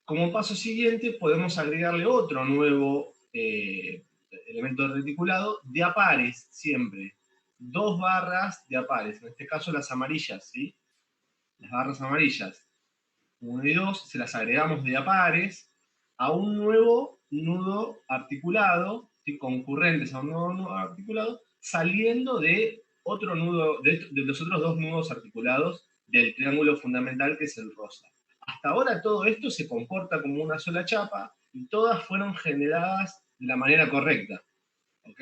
Como paso siguiente, podemos agregarle otro nuevo elemento reticulado de a pares, siempre. 2 barras de a pares, en este caso las amarillas, ¿sí? Las barras amarillas. 1 y 2, se las agregamos de a pares a un nuevo nudo articulado, ¿sí? Concurrentes a un nuevo nudo articulado, saliendo de otro nudo, de los otros 2 nudos articulados del triángulo fundamental, que es el rosa. Hasta ahora todo esto se comporta como una sola chapa y todas fueron generadas de la manera correcta. ¿Ok?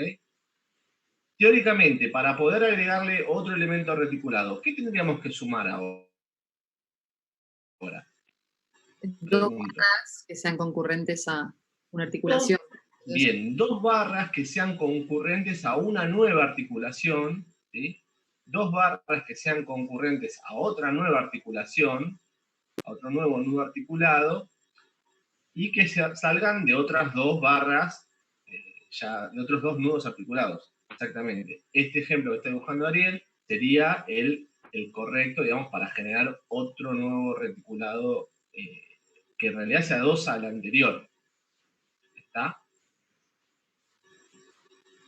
Teóricamente, para poder agregarle otro elemento reticulado, ¿qué tendríamos que sumar ahora? 2 barras que sean concurrentes a una articulación. Bien, 2 barras que sean concurrentes a una nueva articulación, ¿sí? 2 barras que sean concurrentes a otra nueva articulación, a otro nuevo nudo articulado, y que salgan de otras 2 barras, ya de otros 2 nudos articulados. Exactamente. Este ejemplo que está dibujando Ariel sería el correcto, digamos, para generar otro nuevo reticulado que en realidad se adosa al anterior. ¿Está?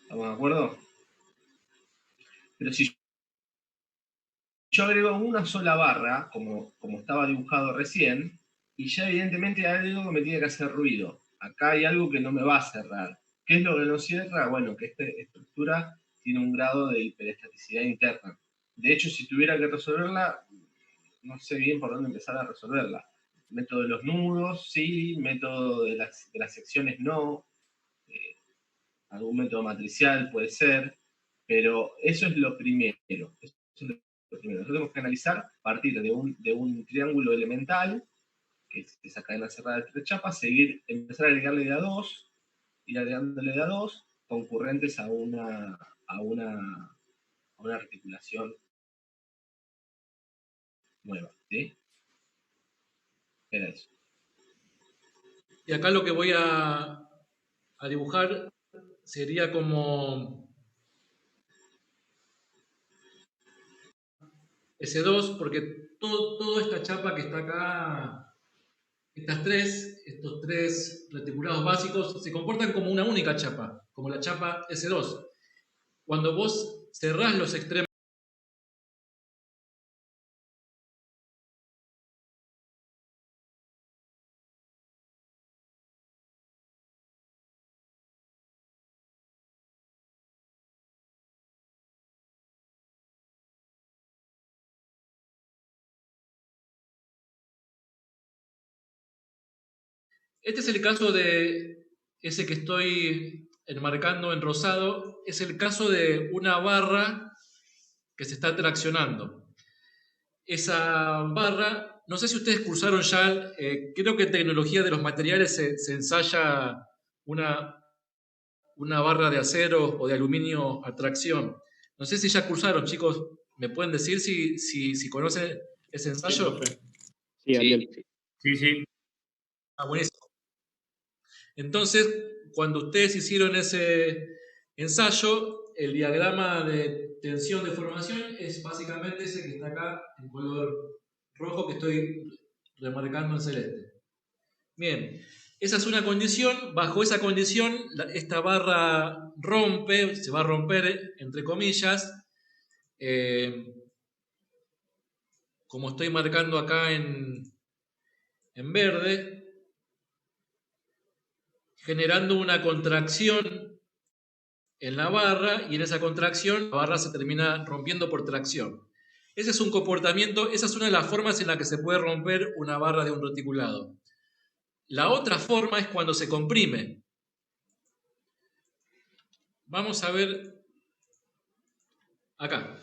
¿Estamos de acuerdo? Pero si yo agrego una sola barra, como estaba dibujado recién, y ya evidentemente hay algo que me tiene que hacer ruido. Acá hay algo que no me va a cerrar. ¿Qué es lo que no cierra? Bueno, que esta estructura tiene un grado de hiperestaticidad interna. De hecho, si tuviera que resolverla, no sé bien por dónde empezar a resolverla. Método de los nudos, sí. Método de las secciones, no. Algún método matricial puede ser. Pero eso es lo primero. Eso es lo primero. Nosotros tenemos que analizar a partir de un triángulo elemental, que es esa cadena cerrada de 3 chapas, empezar a agregarle de a 2, ir agregándole de a 2, concurrentes a una articulación nueva, ¿sí? Era eso. Y acá lo que voy a dibujar sería como S2, porque toda esta chapa que está acá, estos tres reticulados básicos, se comportan como una única chapa, como la chapa S2. Cuando vos cerrás los extremos, este es el caso de ese que estoy enmarcando en rosado, es el caso de una barra que se está traccionando. Esa barra, no sé si ustedes cursaron ya, creo que en tecnología de los materiales se ensaya una barra de acero o de aluminio a tracción. No sé si ya cursaron, chicos, ¿me pueden decir si conocen ese ensayo? Sí, Ariel. Sí. Ah, buenísimo. Entonces, cuando ustedes hicieron ese ensayo, el diagrama de tensión de formación es básicamente ese que está acá en color rojo que estoy remarcando en celeste. Bien, esa es una condición. Bajo esa condición, esta barra se va a romper, entre comillas, como estoy marcando acá en verde, generando una contracción en la barra, y en esa contracción la barra se termina rompiendo por tracción. Ese es un comportamiento, esa es una de las formas en la que se puede romper una barra de un reticulado. La otra forma es cuando se comprime. Vamos a ver acá.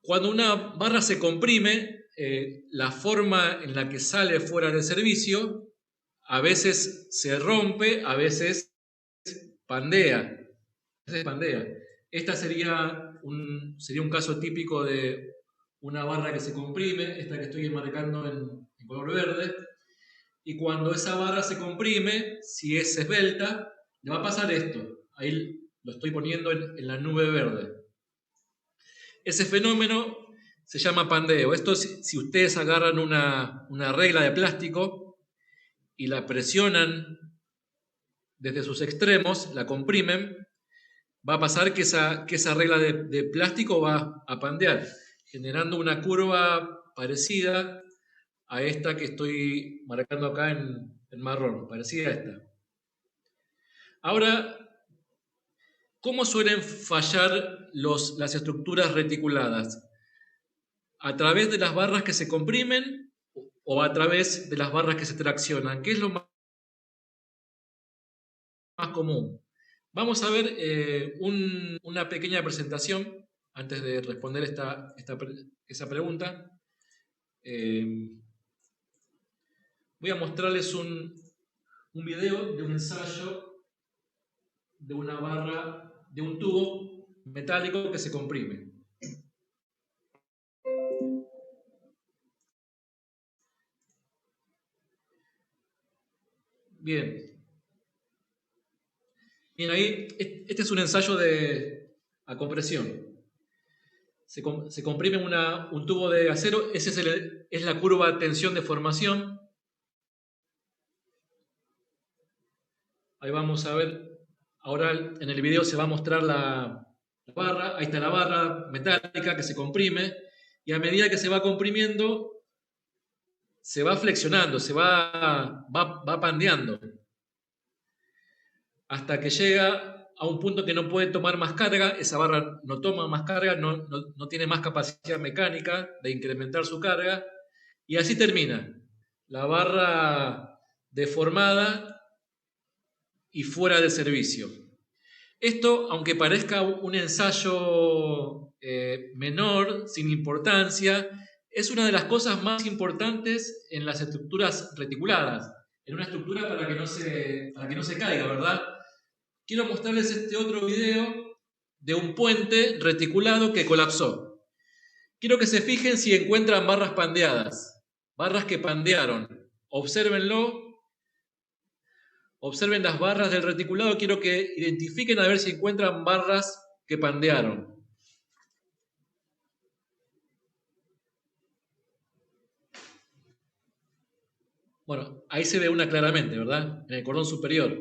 Cuando una barra se comprime, la forma en la que sale fuera de servicio, a veces se rompe, a veces pandea. Esta sería un caso típico de una barra que se comprime, esta que estoy marcando en color verde, y cuando esa barra se comprime, si es esbelta, le va a pasar esto. Ahí lo estoy poniendo en la nube verde. Ese fenómeno se llama pandeo. Esto, si ustedes agarran una regla de plástico y la presionan desde sus extremos, la comprimen, va a pasar que esa regla de plástico va a pandear, generando una curva parecida a esta que estoy marcando acá en marrón, parecida a esta. Ahora, ¿cómo suelen fallar las estructuras reticuladas? ¿A través de las barras que se comprimen o a través de las barras que se traccionan? ¿Qué es lo más común? Vamos a ver una pequeña presentación antes de responder esa pregunta. Voy a mostrarles un video de un ensayo de una barra, de un tubo metálico que se comprime. Bien, ahí, este es un ensayo a compresión. Se comprime un tubo de acero, esa es la curva de tensión de formación. Ahí vamos a ver, ahora en el video se va a mostrar la barra, ahí está la barra metálica que se comprime, y a medida que se va comprimiendo, se va flexionando, se va pandeando, hasta que llega a un punto que no puede tomar más carga, esa barra no toma más carga, no tiene más capacidad mecánica de incrementar su carga, y así termina la barra deformada y fuera de servicio. Esto, aunque parezca un ensayo menor, sin importancia, es una de las cosas más importantes en las estructuras reticuladas, en una estructura para que no se caiga, ¿verdad? Quiero mostrarles este otro video de un puente reticulado que colapsó. Quiero que se fijen si encuentran barras pandeadas, barras que pandearon. Obsérvenlo. Observen las barras del reticulado. Quiero que identifiquen a ver si encuentran barras que pandearon. Bueno, ahí se ve una claramente, ¿verdad? En el cordón superior.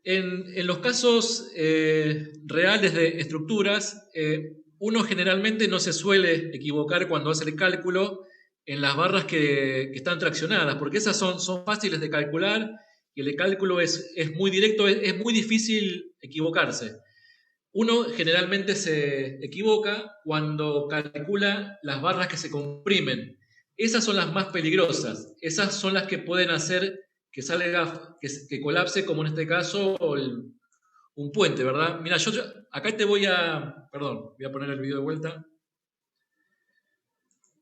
En los casos reales de estructuras, uno generalmente no se suele equivocar cuando hace el cálculo en las barras que están traccionadas, porque esas son fáciles de calcular y el cálculo es muy directo, es muy difícil equivocarse. Uno generalmente se equivoca cuando calcula las barras que se comprimen. Esas son las más peligrosas, esas son las que pueden hacer que salga, que colapse, como en este caso, un puente, ¿verdad? Mira, yo acá te voy a... Perdón, voy a poner el video de vuelta.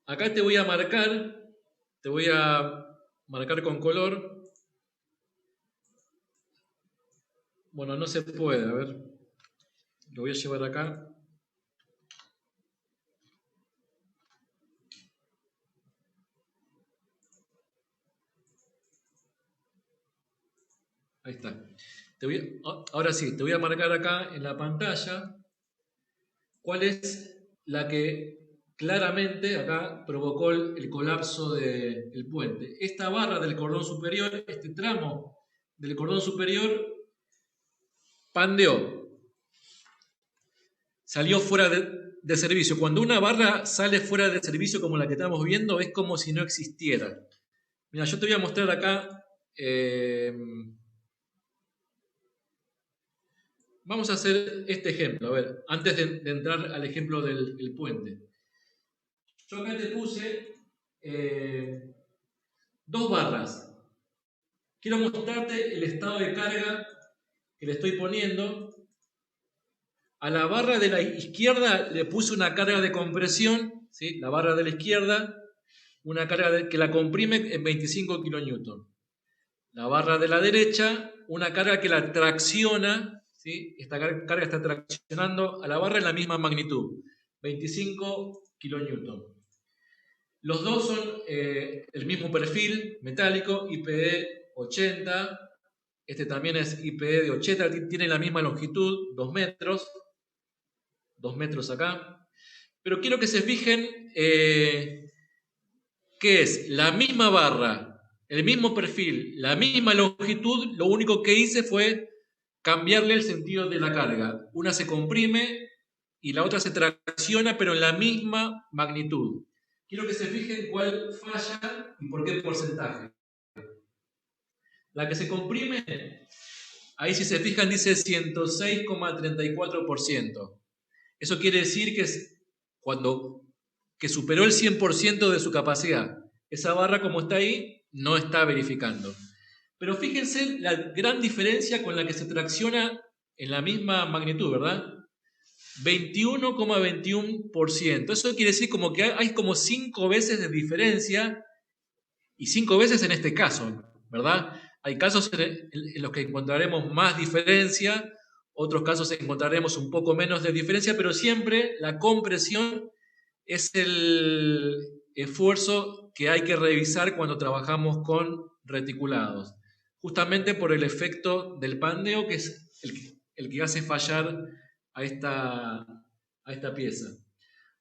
Acá te voy a marcar con color. Bueno, no se puede, a ver. Lo voy a llevar acá. Ahí está. Ahora sí, te voy a marcar acá en la pantalla cuál es la que claramente acá provocó el colapso del puente. Esta barra del cordón superior, este tramo del cordón superior, pandeó. Salió fuera de servicio. Cuando una barra sale fuera de servicio como la que estamos viendo, es como si no existiera. Mira, yo te voy a mostrar acá... Vamos a hacer este ejemplo, a ver, antes de entrar al ejemplo del puente. Yo acá te puse 2 barras. Quiero mostrarte el estado de carga que le estoy poniendo. A la barra de la izquierda le puse una carga de compresión, ¿sí? La barra de la izquierda, una carga que la comprime en 25 kN. La barra de la derecha, una carga que la tracciona, ¿sí? Esta carga está traccionando a la barra en la misma magnitud, 25 kN. Los dos son el mismo perfil metálico, IPE 80. Este también es IPE de 80, tiene la misma longitud, 2 metros. 2 metros acá. Pero quiero que se fijen que es la misma barra, el mismo perfil, la misma longitud, lo único que hice fue cambiarle el sentido de la carga. Una se comprime y la otra se tracciona, pero en la misma magnitud. Quiero que se fijen cuál falla y por qué porcentaje. La que se comprime, ahí si se fijan dice 106,34%. Eso quiere decir que que superó el 100% de su capacidad. Esa barra como está ahí, no está verificando. Pero fíjense la gran diferencia con la que se tracciona en la misma magnitud, ¿verdad? 21,21%. Eso quiere decir como que hay como 5 veces de diferencia, y 5 veces en este caso, ¿verdad? Hay casos en los que encontraremos más diferencia, otros casos encontraremos un poco menos de diferencia, pero siempre la compresión es el esfuerzo que hay que revisar cuando trabajamos con reticulados, justamente por el efecto del pandeo, que es el que hace fallar a esta pieza.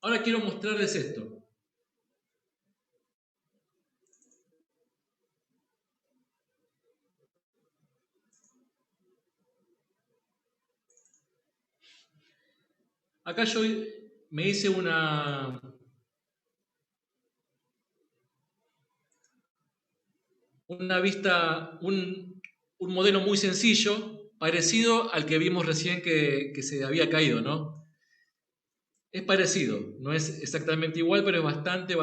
Ahora quiero mostrarles esto. Acá yo me hice una vista, un modelo muy sencillo, parecido al que vimos recién que se había caído, ¿no? Es parecido, no es exactamente igual, pero es bastante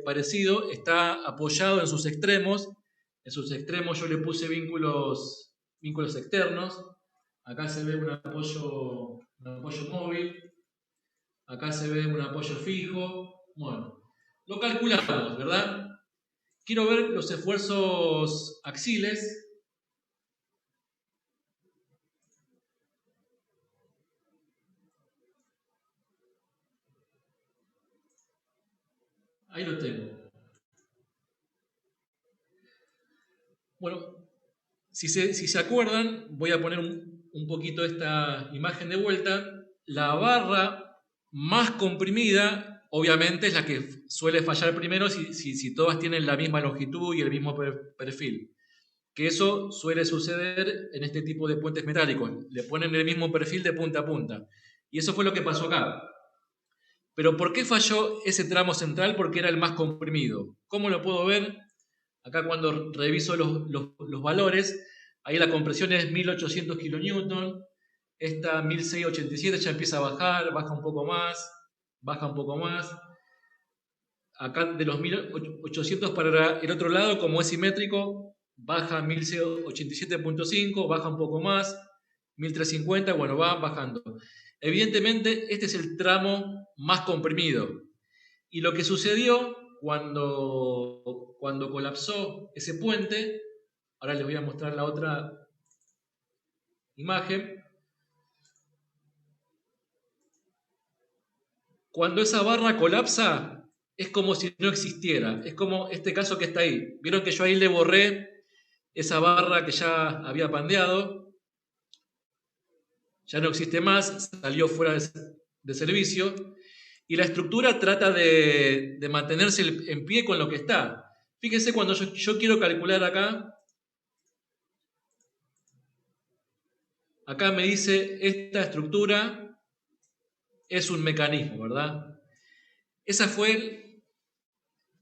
parecido. Está apoyado en sus extremos. En sus extremos yo le puse vínculos externos. Acá se ve un apoyo móvil. Acá se ve un apoyo fijo. Bueno, lo calculamos, ¿verdad? Quiero ver los esfuerzos axiles. Ahí lo tengo. Bueno, si se acuerdan, voy a poner un poquito esta imagen de vuelta. La barra más comprimida, obviamente, es la que suele fallar primero si todas tienen la misma longitud y el mismo perfil. Que eso suele suceder en este tipo de puentes metálicos. Le ponen el mismo perfil de punta a punta. Y eso fue lo que pasó acá. Pero ¿por qué falló ese tramo central? Porque era el más comprimido. ¿Cómo lo puedo ver? Acá cuando reviso los valores, ahí la compresión es 1800 kN, esta 1687 ya empieza a bajar, baja un poco más, baja un poco más. Acá de los 1800 para el otro lado, como es simétrico, baja 1687.5, baja un poco más, 1350, bueno, va bajando. Evidentemente, este es el tramo más comprimido. Y lo que sucedió cuando colapsó ese puente, ahora les voy a mostrar la otra imagen. Cuando esa barra colapsa, es como si no existiera. Es como este caso que está ahí. Vieron que yo ahí le borré esa barra que ya había pandeado. Ya no existe más, salió fuera de servicio. Y la estructura trata de mantenerse en pie con lo que está. Fíjense cuando yo quiero calcular acá. Acá me dice, esta estructura es un mecanismo, ¿verdad? Esa fue,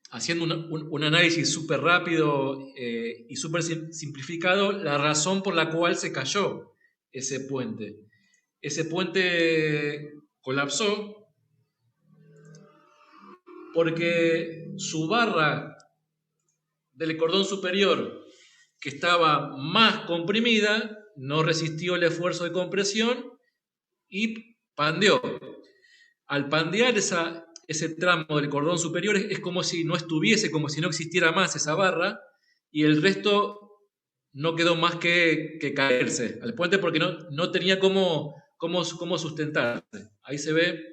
haciendo un análisis súper rápido y súper simplificado, la razón por la cual se cayó ese puente. Ese puente colapsó porque su barra del cordón superior, que estaba más comprimida, no resistió el esfuerzo de compresión y pandeó. Al pandear ese tramo del cordón superior es como si no estuviese, como si no existiera más esa barra, y el resto no quedó más que caerse al puente porque no tenía cómo sustentarse. Ahí se ve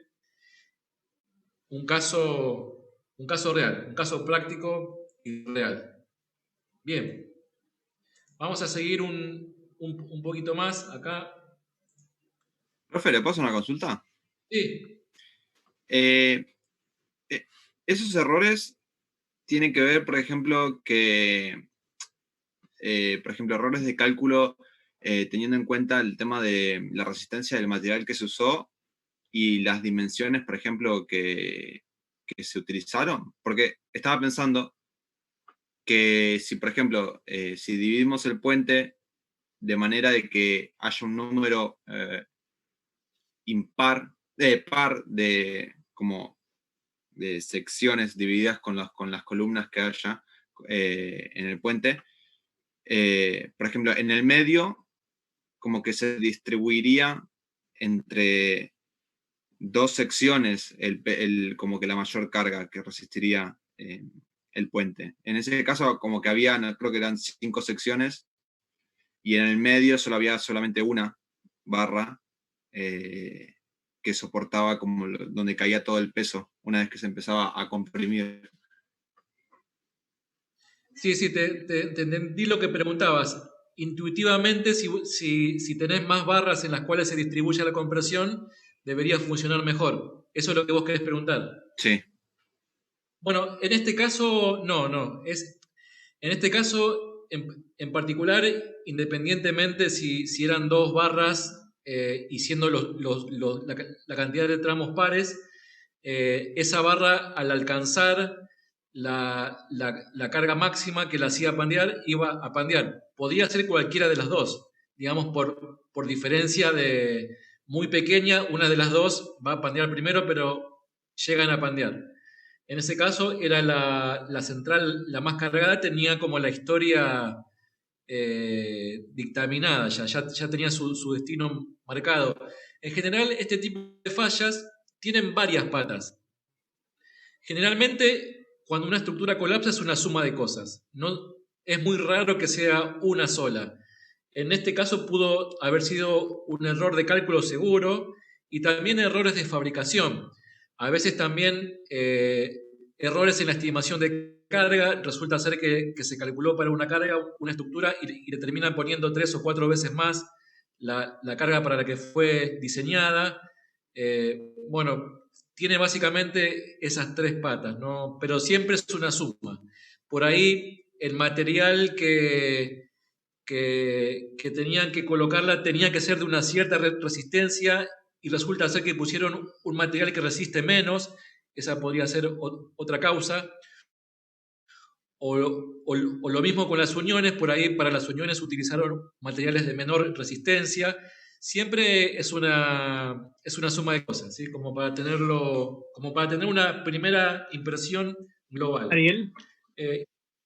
un caso real, un caso práctico y real. Bien, vamos a seguir un poquito más acá. Profe, ¿le paso una consulta? Sí. Esos errores tienen que ver, por ejemplo, errores de cálculo teniendo en cuenta el tema de la resistencia del material que se usó y las dimensiones, por ejemplo, que se utilizaron. Porque estaba pensando que si, por ejemplo, si dividimos el puente de manera de que haya un número par de secciones divididas con las columnas que haya en el puente, por ejemplo, en el medio, como que se distribuiría entre dos secciones como que la mayor carga que resistiría el puente. En ese caso, como que creo que eran 5 secciones, y en el medio solo había solamente una barra que soportaba como donde caía todo el peso una vez que se empezaba a comprimir. Sí, te entendí lo que preguntabas. Intuitivamente, si tenés más barras en las cuales se distribuye la compresión, debería funcionar mejor. ¿Eso es lo que vos querés preguntar? Sí. Bueno, en este caso, no. En este caso, en particular, independientemente si eran 2 barras y siendo la cantidad de tramos pares, esa barra al alcanzar la carga máxima que la hacía pandear, iba a pandear. Podía ser cualquiera de las dos, digamos, por diferencia muy pequeña, una de las dos va a pandear primero, pero llegan a pandear. En ese caso era la central, la más cargada, tenía como la historia dictaminada, ya tenía su destino marcado. En general, este tipo de fallas tienen varias patas. Generalmente, cuando una estructura colapsa es una suma de cosas. No, es muy raro que sea una sola. En este caso pudo haber sido un error de cálculo seguro y también errores de fabricación. A veces también errores en la estimación de carga. Resulta ser que se calculó para una carga, una estructura, y le terminan poniendo 3 o 4 veces más la carga para la que fue diseñada. Bueno, tiene básicamente esas 3 patas, ¿no? Pero siempre es una suma. Por ahí el material que tenían que colocarla tenía que ser de una cierta resistencia y resulta ser que pusieron un material que resiste menos. Esa podría ser otra causa. O lo mismo con las uniones, por ahí para las uniones utilizaron materiales de menor resistencia. Siempre es una suma de cosas, ¿sí? Como para tener una primera impresión global. Ariel,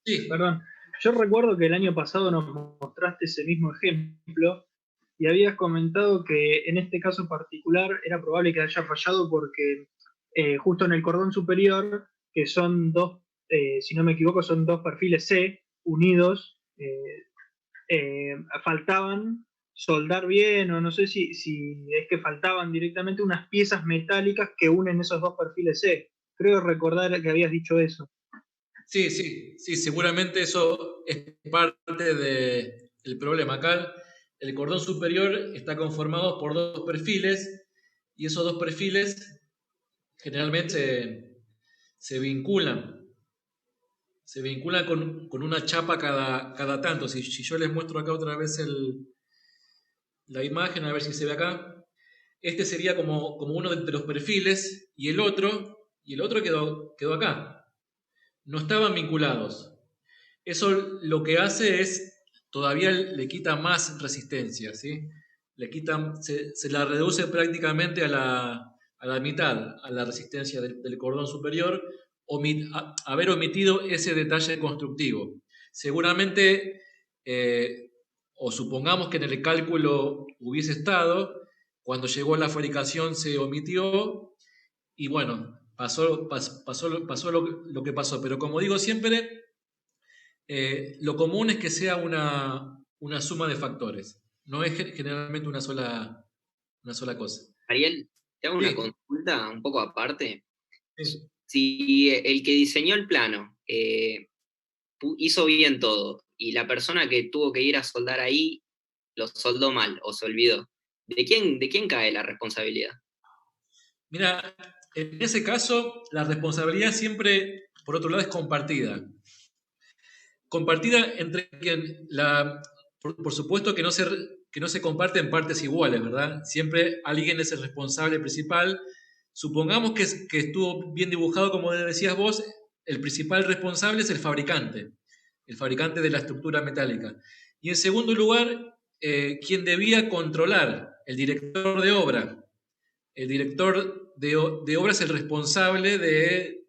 Sí. perdón. Yo recuerdo que el año pasado nos mostraste ese mismo ejemplo y habías comentado que en este caso particular era probable que haya fallado porque justo en el cordón superior, que son dos, si no me equivoco, son 2 perfiles C unidos, faltaban soldar bien, o no sé si es que faltaban directamente unas piezas metálicas que unen esos 2 perfiles C. Creo recordar que habías dicho eso. Sí, seguramente eso es parte del problema. Acá el cordón superior está conformado por 2 perfiles y esos 2 perfiles generalmente se vinculan con una chapa cada tanto. Si yo les muestro acá otra vez la imagen, a ver si se ve acá. Este sería como uno de los perfiles y el otro quedó acá. No estaban vinculados. Eso lo que hace es, todavía le quita más resistencia, ¿sí? Se la reduce prácticamente a la mitad, a la resistencia del cordón superior, haber omitido ese detalle constructivo. Seguramente, o supongamos que en el cálculo hubiese estado, cuando llegó a la fabricación se omitió, y bueno, pasó lo que pasó. Pero como digo siempre, lo común es que sea una suma de factores. No es generalmente una sola cosa. Ariel, te hago una Sí. consulta un poco aparte. Sí. Si el que diseñó el plano hizo bien todo y la persona que tuvo que ir a soldar ahí lo soldó mal o se olvidó, ¿de quién cae la responsabilidad? Mira, en ese caso, la responsabilidad siempre, por otro lado, es compartida. Compartida entre quien por supuesto que no se comparte en partes iguales, ¿verdad? Siempre alguien es el responsable principal. Supongamos que estuvo bien dibujado, como decías vos, el principal responsable es el fabricante de la estructura metálica. Y en segundo lugar, quien debía controlar, el director de obra. El director de obra es el responsable de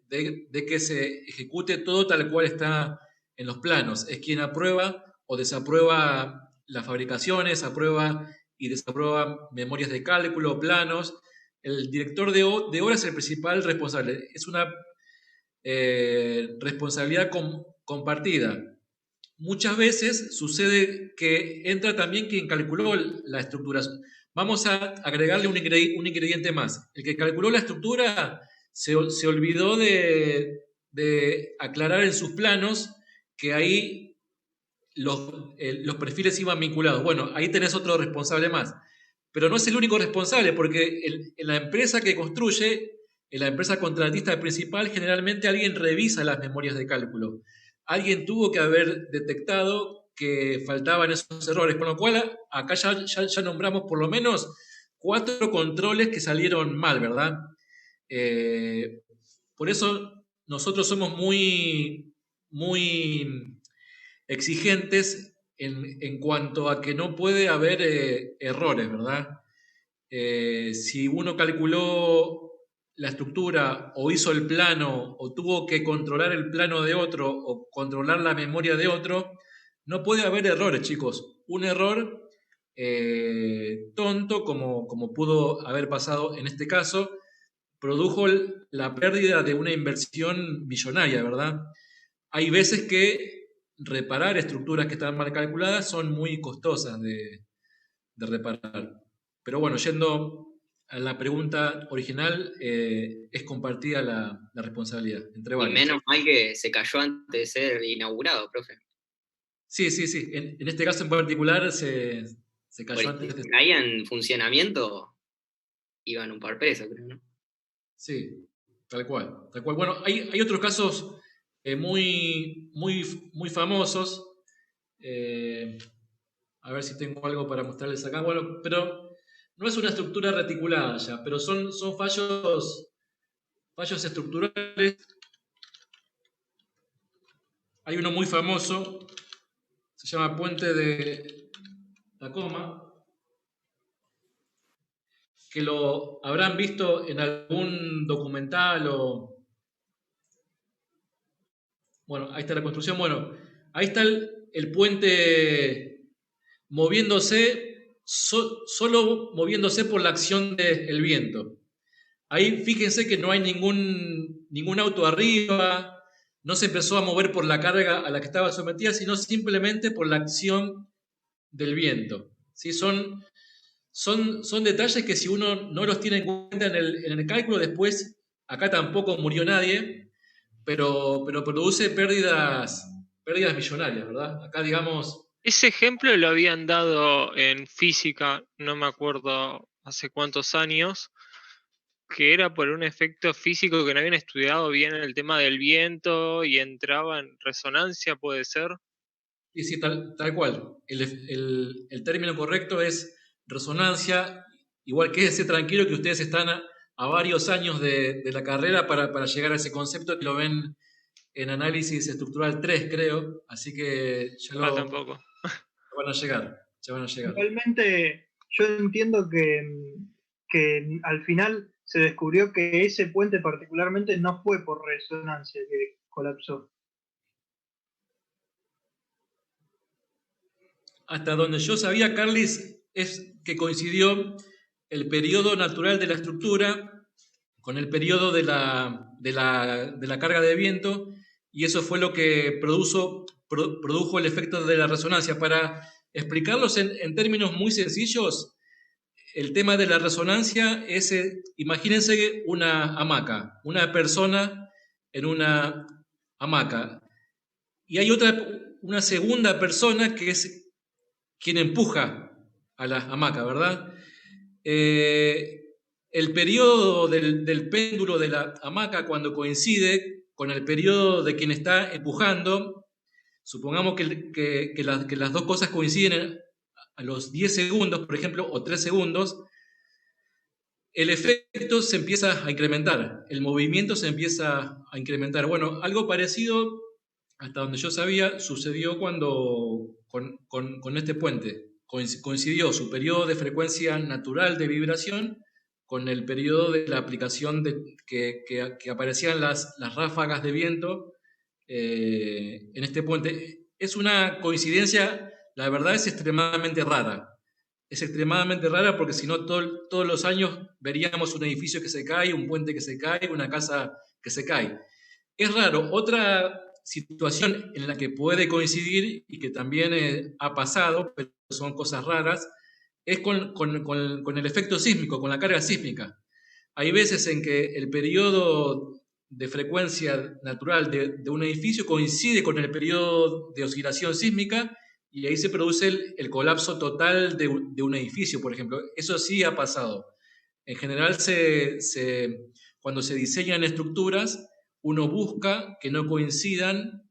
que se ejecute todo tal cual está en los planos. Es quien aprueba o desaprueba las fabricaciones, aprueba y desaprueba memorias de cálculo, planos. El director de obra es el principal responsable. Es una responsabilidad compartida. Muchas veces sucede que entra también quien calculó la estructura. Vamos a agregarle un ingrediente más. El que calculó la estructura se olvidó de aclarar en sus planos que ahí los perfiles iban vinculados. Bueno, ahí tenés otro responsable más. Pero no es el único responsable, porque en la empresa que construye, en la empresa contratista principal, generalmente alguien revisa las memorias de cálculo. Alguien tuvo que haber detectado que faltaban esos errores, con lo cual acá ya nombramos por lo menos 4 controles que salieron mal, ¿verdad? Por eso nosotros somos muy, muy exigentes en cuanto a que no puede haber errores, ¿verdad? Si uno calculó la estructura o hizo el plano o tuvo que controlar el plano de otro o controlar la memoria de otro, no puede haber errores, chicos. Un error tonto, como pudo haber pasado en este caso, produjo la pérdida de una inversión millonaria, ¿verdad? Hay veces que reparar estructuras que están mal calculadas son muy costosas de reparar. Pero bueno, yendo a la pregunta original, es compartida la responsabilidad entre Y varios. menos mal que se cayó antes de ser inaugurado, profe. Sí. En este caso en particular se cayó Porque antes de... si caía en funcionamiento, iban un par presos, creo, ¿no? Sí, tal cual. Bueno, hay otros casos muy famosos. A ver si tengo algo para mostrarles acá. Bueno, pero no es una estructura reticulada ya, pero son fallos estructurales. Hay uno muy famoso, se llama Puente de Tacoma, que lo habrán visto en algún documental o... Bueno, ahí está la construcción. Bueno, ahí está el puente moviéndose, solo moviéndose por la acción del viento. Ahí fíjense que no hay ningún auto arriba, no se empezó a mover por la carga a la que estaba sometida, sino simplemente por la acción del viento. ¿Sí? Son detalles que si uno no los tiene en cuenta en el cálculo, después acá tampoco murió nadie, pero produce pérdidas millonarias, ¿verdad? Acá, digamos... Ese ejemplo lo habían dado en física, no me acuerdo hace cuántos años, que era por un efecto físico que no habían estudiado bien el tema del viento y entraba en resonancia, ¿puede ser? Sí, tal cual. El término correcto es resonancia. Igual quédese tranquilo que ustedes están a varios años de la carrera para llegar a ese concepto, que lo ven en análisis estructural 3, creo. Así que ya Tampoco. van a llegar. Igualmente, yo entiendo que al final se descubrió que ese puente particularmente no fue por resonancia que colapsó. Hasta donde yo sabía, Carlis, es que coincidió el periodo natural de la estructura con el periodo de la carga de viento, y eso fue lo que produjo el efecto de la resonancia. Para explicarlos en términos muy sencillos, el tema de la resonancia es, imagínense una hamaca, una persona en una hamaca, y hay una segunda persona que es quien empuja a la hamaca, ¿verdad? El periodo del péndulo de la hamaca, cuando coincide con el periodo de quien está empujando, supongamos que las dos cosas coinciden a los 10 segundos, por ejemplo, o 3 segundos, el efecto se empieza a incrementar, el movimiento se empieza a incrementar. Bueno, algo parecido, hasta donde yo sabía, sucedió cuando con este puente. Coincidió su periodo de frecuencia natural de vibración con el periodo de la aplicación que aparecían las ráfagas de viento en este puente. Es una coincidencia, la verdad es extremadamente rara. Es extremadamente rara porque si no todos los años veríamos un edificio que se cae, un puente que se cae, una casa que se cae. Es raro. Otra situación en la que puede coincidir y que también ha pasado, pero son cosas raras, es con el efecto sísmico, con la carga sísmica. Hay veces en que el periodo de frecuencia natural de un edificio coincide con el periodo de oscilación sísmica y ahí se produce el colapso total de un edificio, por ejemplo. Eso sí ha pasado. En general, cuando se diseñan estructuras, uno busca que no coincidan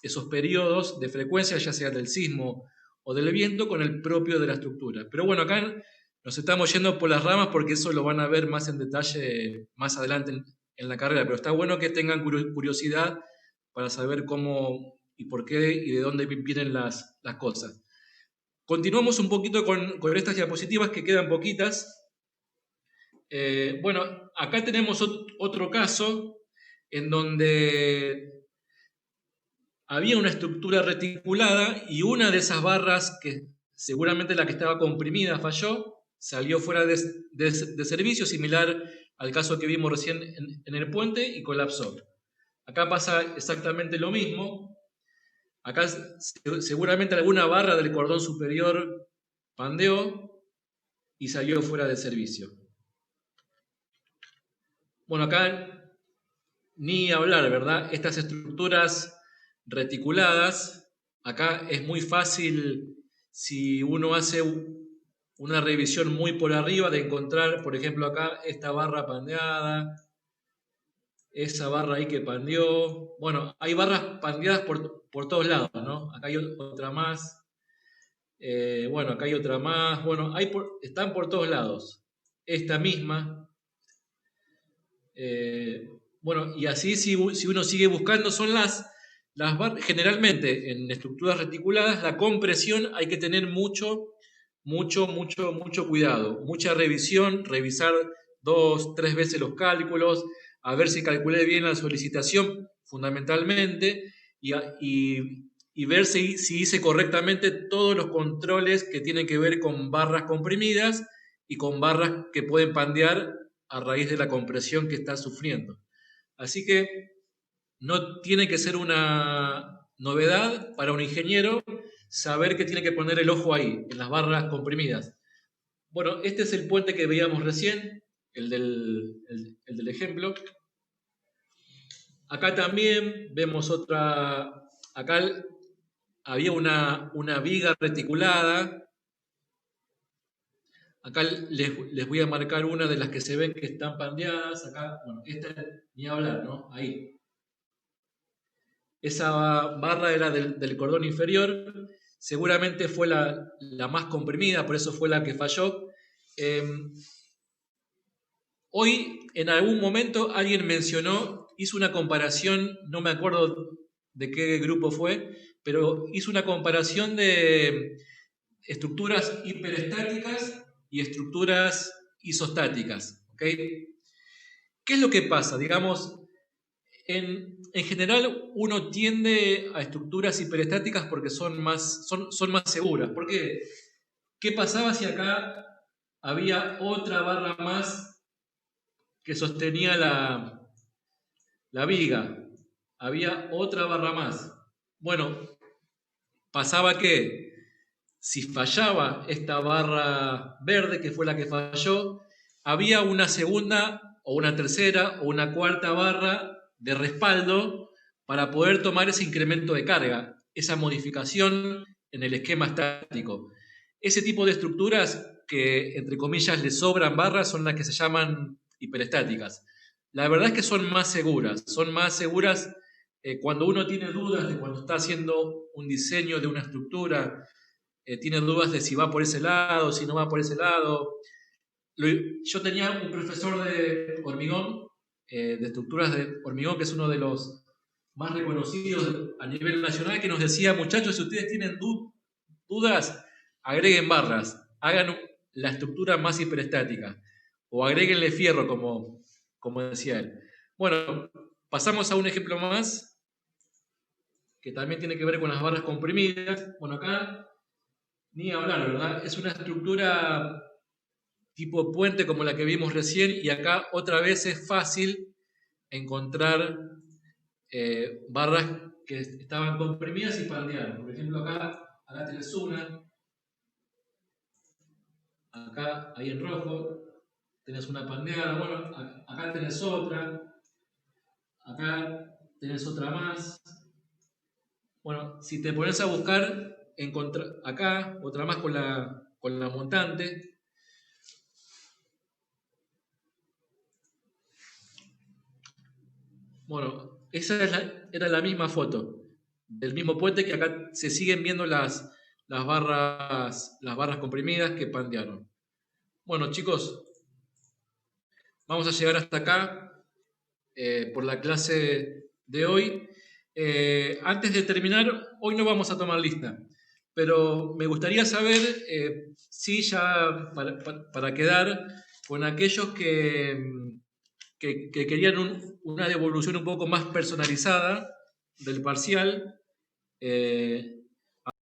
esos periodos de frecuencia, ya sea del sismo o del viento, con el propio de la estructura. Pero bueno, acá nos estamos yendo por las ramas porque eso lo van a ver más en detalle más adelante en la carrera, pero está bueno que tengan curiosidad para saber cómo y por qué y de dónde vienen las cosas. Continuamos un poquito con estas diapositivas que quedan poquitas. Bueno, acá tenemos otro caso en donde había una estructura reticulada y una de esas barras, que seguramente la que estaba comprimida falló, salió fuera de servicio, similar al caso que vimos recién en el puente y colapsó. Acá pasa exactamente lo mismo. Acá seguramente alguna barra del cordón superior pandeó y salió fuera de servicio. Bueno, acá ni hablar, ¿verdad? Estas estructuras reticuladas, acá es muy fácil, si uno hace una revisión muy por arriba, de encontrar, por ejemplo, acá esta barra pandeada, esa barra ahí que pandeó. Bueno, hay barras pandeadas por todos lados, ¿no? Acá hay otra más. Bueno, acá hay otra más. Bueno, están por todos lados. Esta misma. Bueno, y así si uno sigue buscando, son las barras. Generalmente en estructuras reticuladas, la compresión hay que tener mucho cuidado. Mucha revisión, revisar 2, 3 veces los cálculos, a ver si calculé bien la solicitación, fundamentalmente, y ver si hice correctamente todos los controles que tienen que ver con barras comprimidas y con barras que pueden pandear a raíz de la compresión que está sufriendo. Así que no tiene que ser una novedad para un ingeniero saber que tiene que poner el ojo ahí, en las barras comprimidas. Bueno, este es el puente que veíamos recién, el del ejemplo. Acá también vemos otra. Acá había una viga reticulada. Acá les voy a marcar una de las que se ven que están pandeadas. Acá, bueno, esta ni hablar, ¿no? Ahí. Esa barra era del cordón inferior. Seguramente fue la más comprimida, por eso fue la que falló. Hoy, en algún momento, alguien hizo una comparación, no me acuerdo de qué grupo fue, pero hizo una comparación de estructuras hiperestáticas y estructuras isostáticas. ¿Okay? ¿Qué es lo que pasa? Digamos, en general uno tiende a estructuras hiperestáticas porque son más seguras. ¿Por qué? ¿Qué pasaba si acá había otra barra más que sostenía la viga? Había otra barra más. Bueno, pasaba que si fallaba esta barra verde, que fue la que falló, había una segunda o una tercera o una cuarta barra de respaldo para poder tomar ese incremento de carga, esa modificación en el esquema estático. Ese tipo de estructuras que, entre comillas, le sobran barras son las que se llaman hiperestáticas. La verdad es que son más seguras cuando uno tiene dudas de cuando está haciendo un diseño de una estructura, tiene dudas de si va por ese lado, si no va por ese lado. Yo tenía un profesor de hormigón, de estructuras de hormigón, que es uno de los más reconocidos a nivel nacional, que nos decía: muchachos, si ustedes tienen dudas, agreguen barras, hagan la estructura más hiperestática, o agréguenle fierro, como decía él. Bueno, pasamos a un ejemplo más, que también tiene que ver con las barras comprimidas. Bueno, acá ni hablar, ¿verdad? Es una estructura tipo puente como la que vimos recién, y acá otra vez es fácil encontrar barras que estaban comprimidas y pandeadas. Por ejemplo, acá tenés una, acá ahí en rojo tenés una pandeada. Bueno, acá tenés otra, acá tenés otra más. Bueno, si te pones a buscar, acá otra más con la montante. Bueno, esa era la misma foto del mismo puente, que acá se siguen viendo las barras comprimidas que pandearon. Bueno, chicos, vamos a llegar hasta acá por la clase de hoy. Antes de terminar, hoy no vamos a tomar lista, pero me gustaría saber si ya para quedar con aquellos que querían una devolución un poco más personalizada del parcial,